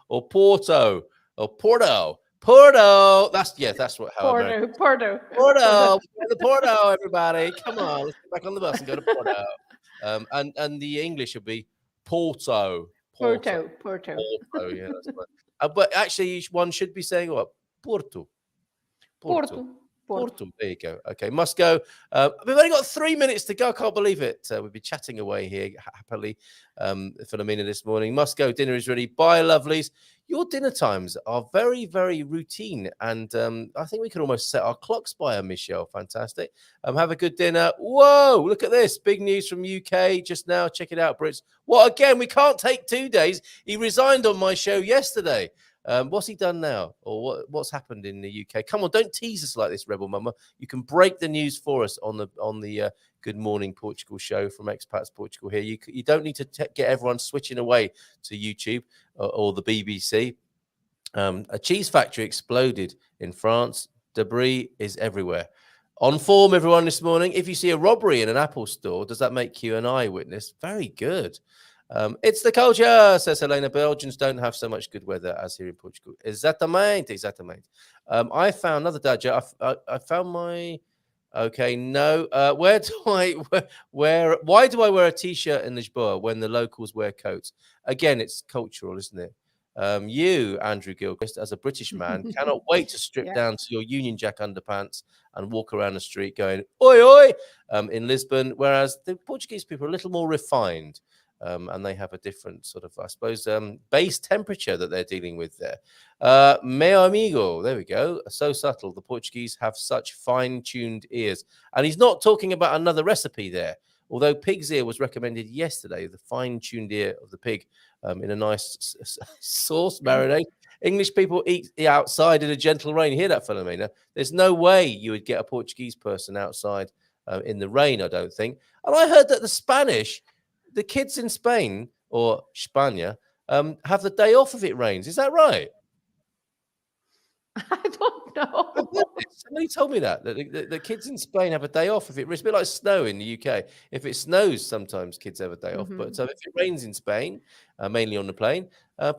or Porto or Porto. Porto. That's how American. Porto. The Porto, everybody. Come on, let's get back on the bus and go to Porto. And the English would be Porto. Porto. Yeah, that's right. But actually, one should be saying what? Porto. Porto. There you go. Okay, must go. We've only got 3 minutes to go. I can't believe it. We'll be chatting away here happily. Philomena this morning. Must go. Dinner is ready. Bye, lovelies. Your dinner times are very, very routine. And I think we can almost set our clocks by her, Michelle. Fantastic. Have a good dinner. Whoa, look at this. Big news from UK just now. Check it out, Brits. Well, again, we can't take 2 days. He resigned on my show yesterday. What's he done now? Or what's happened in the UK? Come on, don't tease us like this, Rebel Mama. You can break the news for us on the Good Morning Portugal show from Expats Portugal here. You don't need to get everyone switching away to YouTube or the BBC. A cheese factory exploded in France. Debris is everywhere. On form, everyone, this morning. If you see a robbery in an Apple store, does that make you an eyewitness? Very good. It's the culture, says Helena. Belgians don't have so much good weather as here in Portugal. Exatamente. I found another dad joke. I found my... Okay, no. Why do I wear a t-shirt in Lisboa when the locals wear coats? Again, it's cultural, isn't it? You, Andrew Gilchrist, as a British man, cannot wait to strip down to your Union Jack underpants and walk around the street going, oi, oi, in Lisbon, whereas the Portuguese people are a little more refined. And they have a different sort of, I suppose, base temperature that they're dealing with there. Meu amigo, there we go. So subtle. The Portuguese have such fine-tuned ears. And he's not talking about another recipe there. Although pig's ear was recommended yesterday, the fine-tuned ear of the pig in a nice sauce marinade. English people eat outside in a gentle rain. You hear that, Filomena? There's no way you would get a Portuguese person outside in the rain, I don't think. And I heard that the kids in Spain or España have the day off if it rains. Is that right? I don't know. Somebody told me that the kids in Spain have a day off. If it's a bit like snow in the UK. If it snows, sometimes kids have a day off. But if it rains in Spain, mainly on the plane,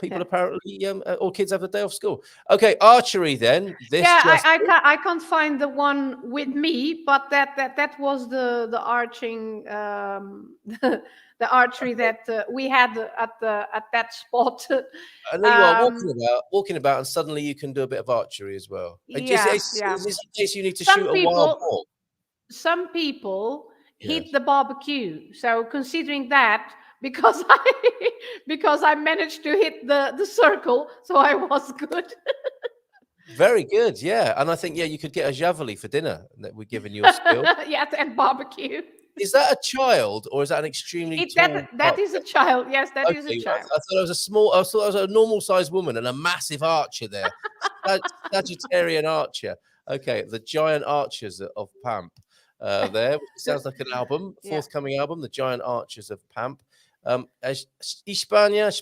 people apparently or kids have a day off school. Okay, archery then. I can't find the one with me, but that was the arching the archery that we had at that spot. I know you are walking about, and suddenly you can do a bit of archery as well. Is this the case you need to shoot a wild boar? Some people hit the barbecue. So considering that, because I managed to hit the circle, so I was good. Very good, yeah. And I think you could get a javelin for dinner that we're giving you a skill. And barbecue. Is that a child or is that an extremely tall? That is a child. Yes, that is a child. I thought it was a normal sized woman and a massive archer there. Sagittarian archer. Okay, the Giant Archers of Pamp. There, which sounds like an album, forthcoming album, The Giant Archers of Pamp. Espanha,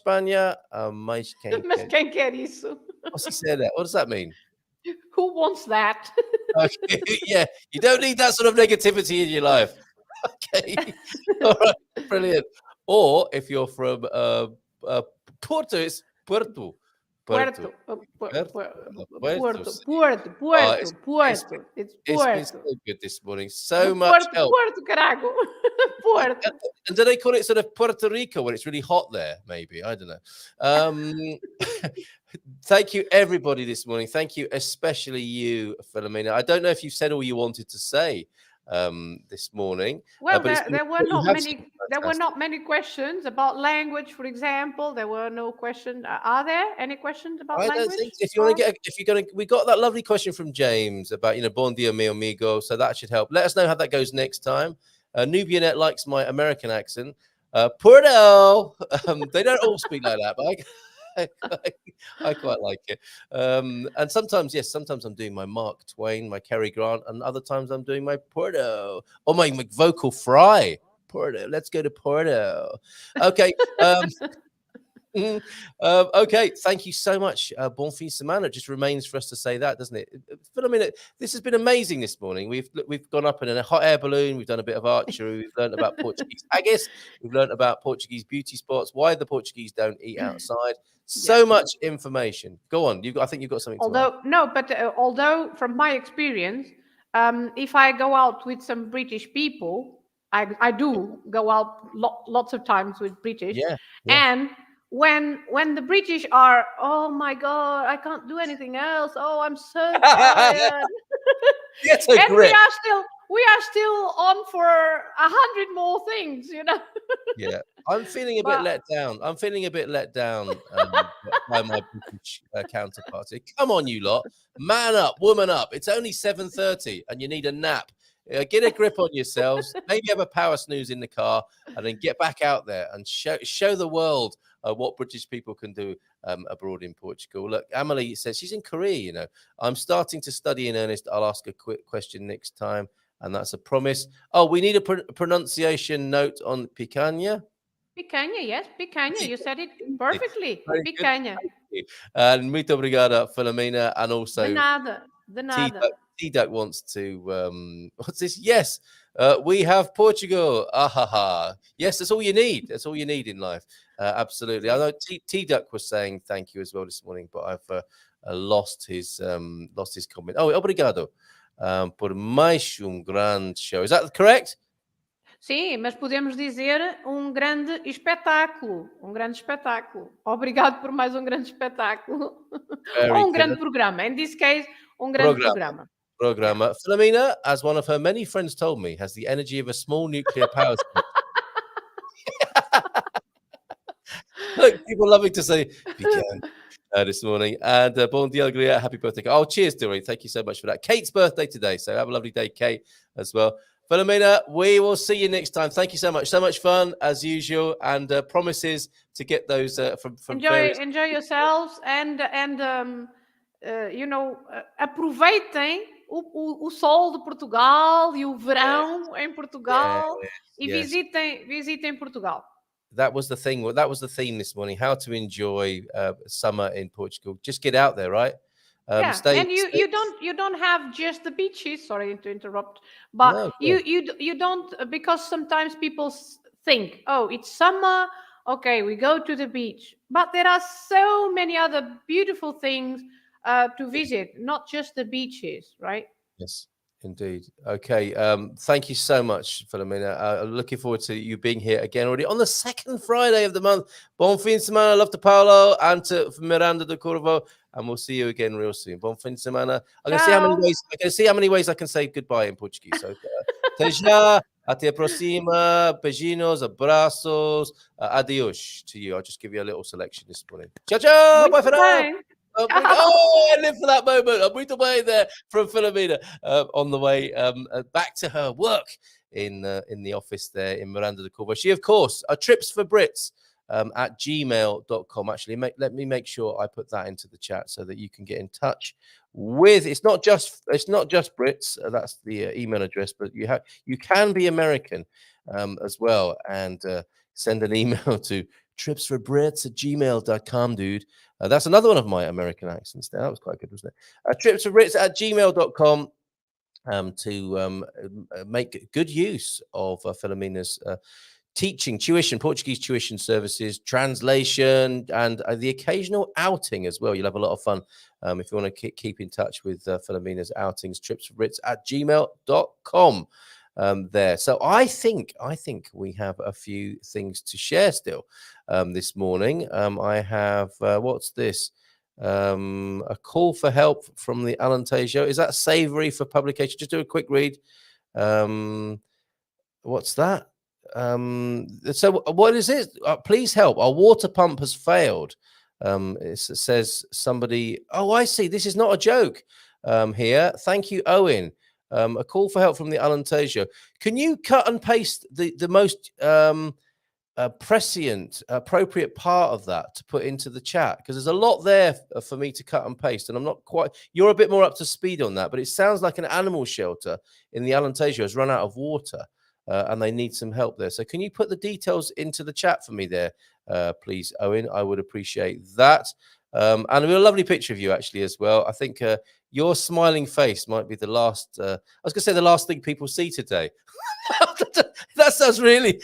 mas quem quer isso? What's he said there? What does that mean? Who wants that? Okay, yeah, you don't need that sort of negativity in your life. Okay, all right, brilliant. Or if you're from Porto, it's Puerto. Puerto. It's Puerto. It's so good this morning. So much help. Puerto, carago. Puerto. And do they call it sort of Puerto Rico when it's really hot there? Maybe, I don't know. Thank you, everybody, this morning. Thank you, especially you, Filomena. I don't know if you've said all you wanted to say this morning. Well, there were not many questions about language, for example. There were no questions. Are there any questions about language? I don't think. We got that lovely question from James about bon dia, mi amigo. So that should help. Let us know how that goes next time. Nubianet likes my American accent. Porto. They don't all speak like that, but I quite like it. And sometimes I'm doing my Mark Twain, my Cary Grant, and other times I'm doing my Porto or my vocal fry. Porto, let's go to Porto. Okay. Okay, thank you so much. Bon fin de semana. It just remains for us to say that, doesn't it? Philomena, this has been amazing this morning. We've gone up in a hot air balloon. We've done a bit of archery. We've learned about Portuguese haggis. We've learned about Portuguese beauty spots. Why the Portuguese don't eat outside. So much information. Go on. I think you've got something. Although from my experience, if I go out with some British people, I do go out lots of times with British, and when the British are, oh my God, I can't do anything else. Oh, I'm so tired. And we are still on for 100 more things, Yeah, I'm feeling a bit let down. By my British counterparts. Come on, you lot, man up, woman up. It's only 7:30, and you need a nap. Get a grip on yourselves. Maybe have a power snooze in the car, and then get back out there and show the world what British people can do abroad in Portugal. Look, Amelie says she's in Korea. I'm starting to study in earnest. I'll ask a quick question next time, and that's a promise. Oh, we need a pronunciation note on picanha. Picanha, yes, picanha. You said it perfectly. Picanha. And muito obrigada, Filomena, and also de nada. T-Duck wants to what's this? Yes, we have Portugal. Yes, that's all you need. That's all you need in life. Absolutely. I know T-Duck was saying thank you as well this morning, but I've lost his comment. Oh, obrigado por mais grande show. Is that correct? Sim, mas podemos dizer grande espetáculo. Grande espetáculo. Obrigado por mais grande espetáculo. Ou grande programa. In this case, grande programa. Philomena, as one of her many friends told me, has the energy of a small nuclear power station. Look, people loving to say this morning. And Bon dia, alegria, happy birthday. Oh, cheers, Doreen. Thank you so much for that. Kate's birthday today, so have a lovely day, Kate, as well. Philomena, we will see you next time. Thank you so much. So much fun, as usual, and promises to get those from enjoy yourselves and aproveitem o sol de Portugal e o verão em Portugal e visitem Portugal. That was the thing. That was the theme this morning. How to enjoy summer in Portugal. Just get out there, right? Yeah, Stay. and you don't have just the beaches. Sorry to interrupt, but No, you don't, because sometimes people think, oh, it's summer, okay, we go to the beach, but there are so many other beautiful things to visit, not just the beaches, right? yes, indeed. Okay. Thank you so much, Philomena. I'm looking forward to you being here again already on the second Friday of the month. Bon fin de semana. Love to Paolo and to Miranda de Corvo. And we'll see you again real soon. Bon fin de semana. I'm going to see how many Ciao. ways I can say goodbye in Portuguese. So, até já, até a próxima, beijinhos, abraços, adios to you. I'll just give you a little selection this morning. Ciao, ciao. Bye Muito for now. bem. Oh, Ciao. I live for that moment. Muito bem there from Filomena on the way back to her work in the office there in Miranda de Corvo. She, of course, trips for Brits at gmail.com. Actually, let me make sure I put that into the chat so that you can get in touch with. It's not just Brits. That's the email address, but you can be American as well, and send an email to tripsforbrits@gmail.com, dude. That's another one of my American accents there. That was quite good, wasn't it? Tripsforbrits@gmail.com to make good use of Filomena's Portuguese tuition services, translation, and the occasional outing as well. You'll have a lot of fun if you want to keep in touch with Filomena's outings. Tripsforbrits@gmail.com. There. So I think we have a few things to share still this morning. I have what's this? A call for help from the Alentejo. Is that savory for publication? Just do a quick read. What's that? So what is it? Please help. Our water pump has failed. It says somebody. Oh, I see. This is not a joke. Here. Thank you, Owen. A call for help from the Alentejo. Can you cut and paste the most prescient, appropriate part of that to put into the chat? Because there's a lot there for me to cut and paste, and I'm not quite. You're a bit more up to speed on that, but it sounds like an animal shelter in the Alentejo has run out of water, and they need some help there. So can you put the details into the chat for me there, please, Owen? I would appreciate that. And a lovely picture of you actually as well. I think your smiling face might be the last. I was going to say the last thing people see today. That sounds really.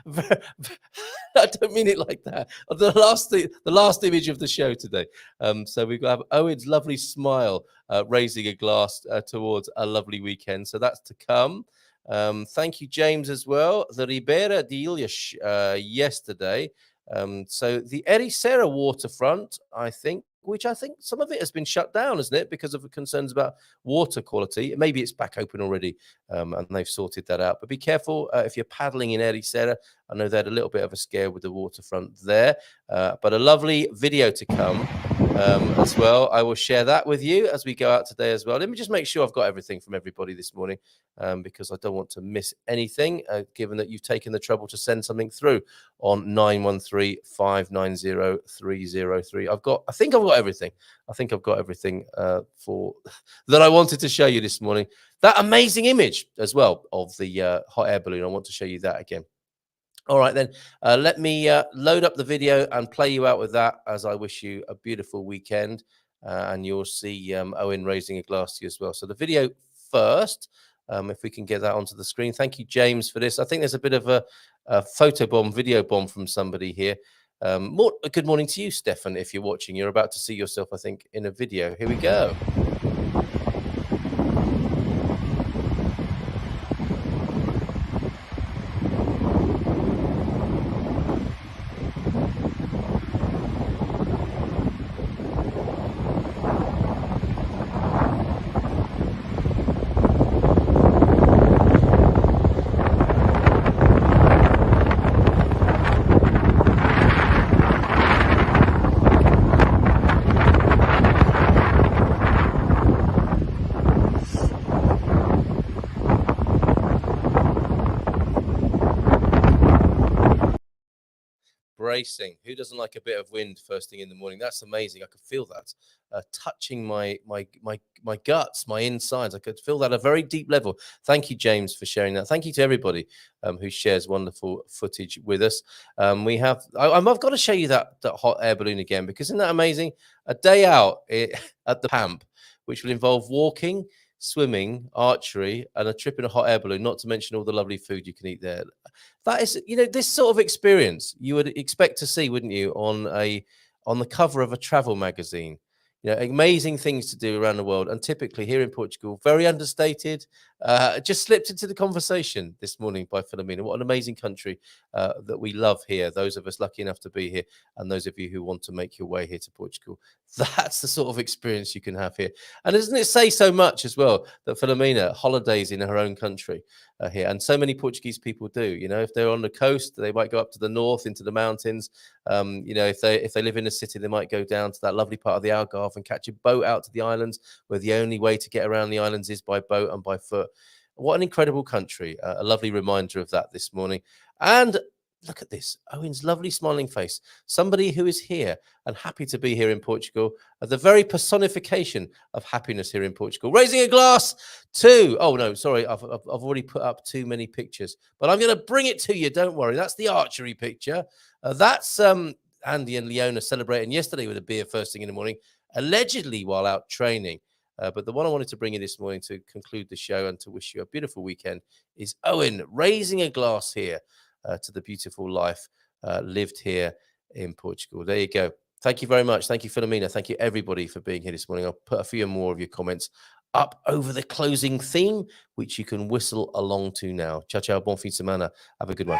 I don't mean it like that. The last image of the show today. So we've got Owen's lovely smile, raising a glass towards a lovely weekend. So that's to come. Thank you, James, as well. The Ribeira de Ilhas yesterday. So the Ericeira waterfront, which I think some of it has been shut down, isn't it? Because of the concerns about water quality. Maybe it's back open already, and they've sorted that out. But be careful if you're paddling in Ericeira. I know they had a little bit of a scare with the waterfront there, but a lovely video to come as well. I will share that with you as we go out today as well. Let me just make sure I've got everything from everybody this morning, because I don't want to miss anything, given that you've taken the trouble to send something through on 913-590-303. I think I've got everything. I think I've got everything for that I wanted to show you this morning. That amazing image as well of the hot air balloon. I want to show you that again. All right, then. Let me load up the video and play you out with that as I wish you a beautiful weekend. And you'll see Owen raising a glass to you as well. So the video first, if we can get that onto the screen. Thank you, James, for this. I think there's a bit of a photo bomb, video bomb from somebody here. Good morning to you, Stefan, if you're watching. You're about to see yourself, I think, in a video. Here we go. bracing. Who doesn't like a bit of wind first thing in the morning? That's amazing. I could feel that touching my guts, my insides. I could feel that at a very deep level. Thank you, James, for sharing that. Thank you to everybody who shares wonderful footage with us. We have. I've got to show you that hot air balloon again, because isn't that amazing? A day out at the camp, which will involve walking, swimming, archery, and a trip in a hot air balloon, not to mention all the lovely food you can eat there. That is, this sort of experience you would expect to see, wouldn't you, on the cover of a travel magazine. Amazing things to do around the world, and typically here in Portugal, very understated. Just slipped into the conversation this morning by Filomena. What an amazing country that we love here, those of us lucky enough to be here, and those of you who want to make your way here to Portugal. That's the sort of experience you can have here. And doesn't it say so much as well that Filomena holidays in her own country here, and so many Portuguese people do. If they're on the coast, they might go up to the north into the mountains. If they live in a city, they might go down to that lovely part of the Algarve and catch a boat out to the islands, where the only way to get around the islands is by boat and by foot. What an incredible country. A lovely reminder of that this morning. And look at this, Owen's lovely smiling face. Somebody who is here and happy to be here in Portugal, the very personification of happiness here in Portugal. Raising a glass to, oh no, sorry, I've already put up too many pictures, but I'm going to bring it to you. Don't worry. That's the archery picture. That's Andy and Leona celebrating yesterday with a beer first thing in the morning, allegedly while out training. But the one I wanted to bring you this morning to conclude the show and to wish you a beautiful weekend is Owen raising a glass here to the beautiful life lived here in Portugal. There you go. Thank you very much. Thank you, Filomena. Thank you, everybody, for being here this morning. I'll put a few more of your comments up over the closing theme, which you can whistle along to now. Ciao, ciao. Bon fin de semana. Have a good one.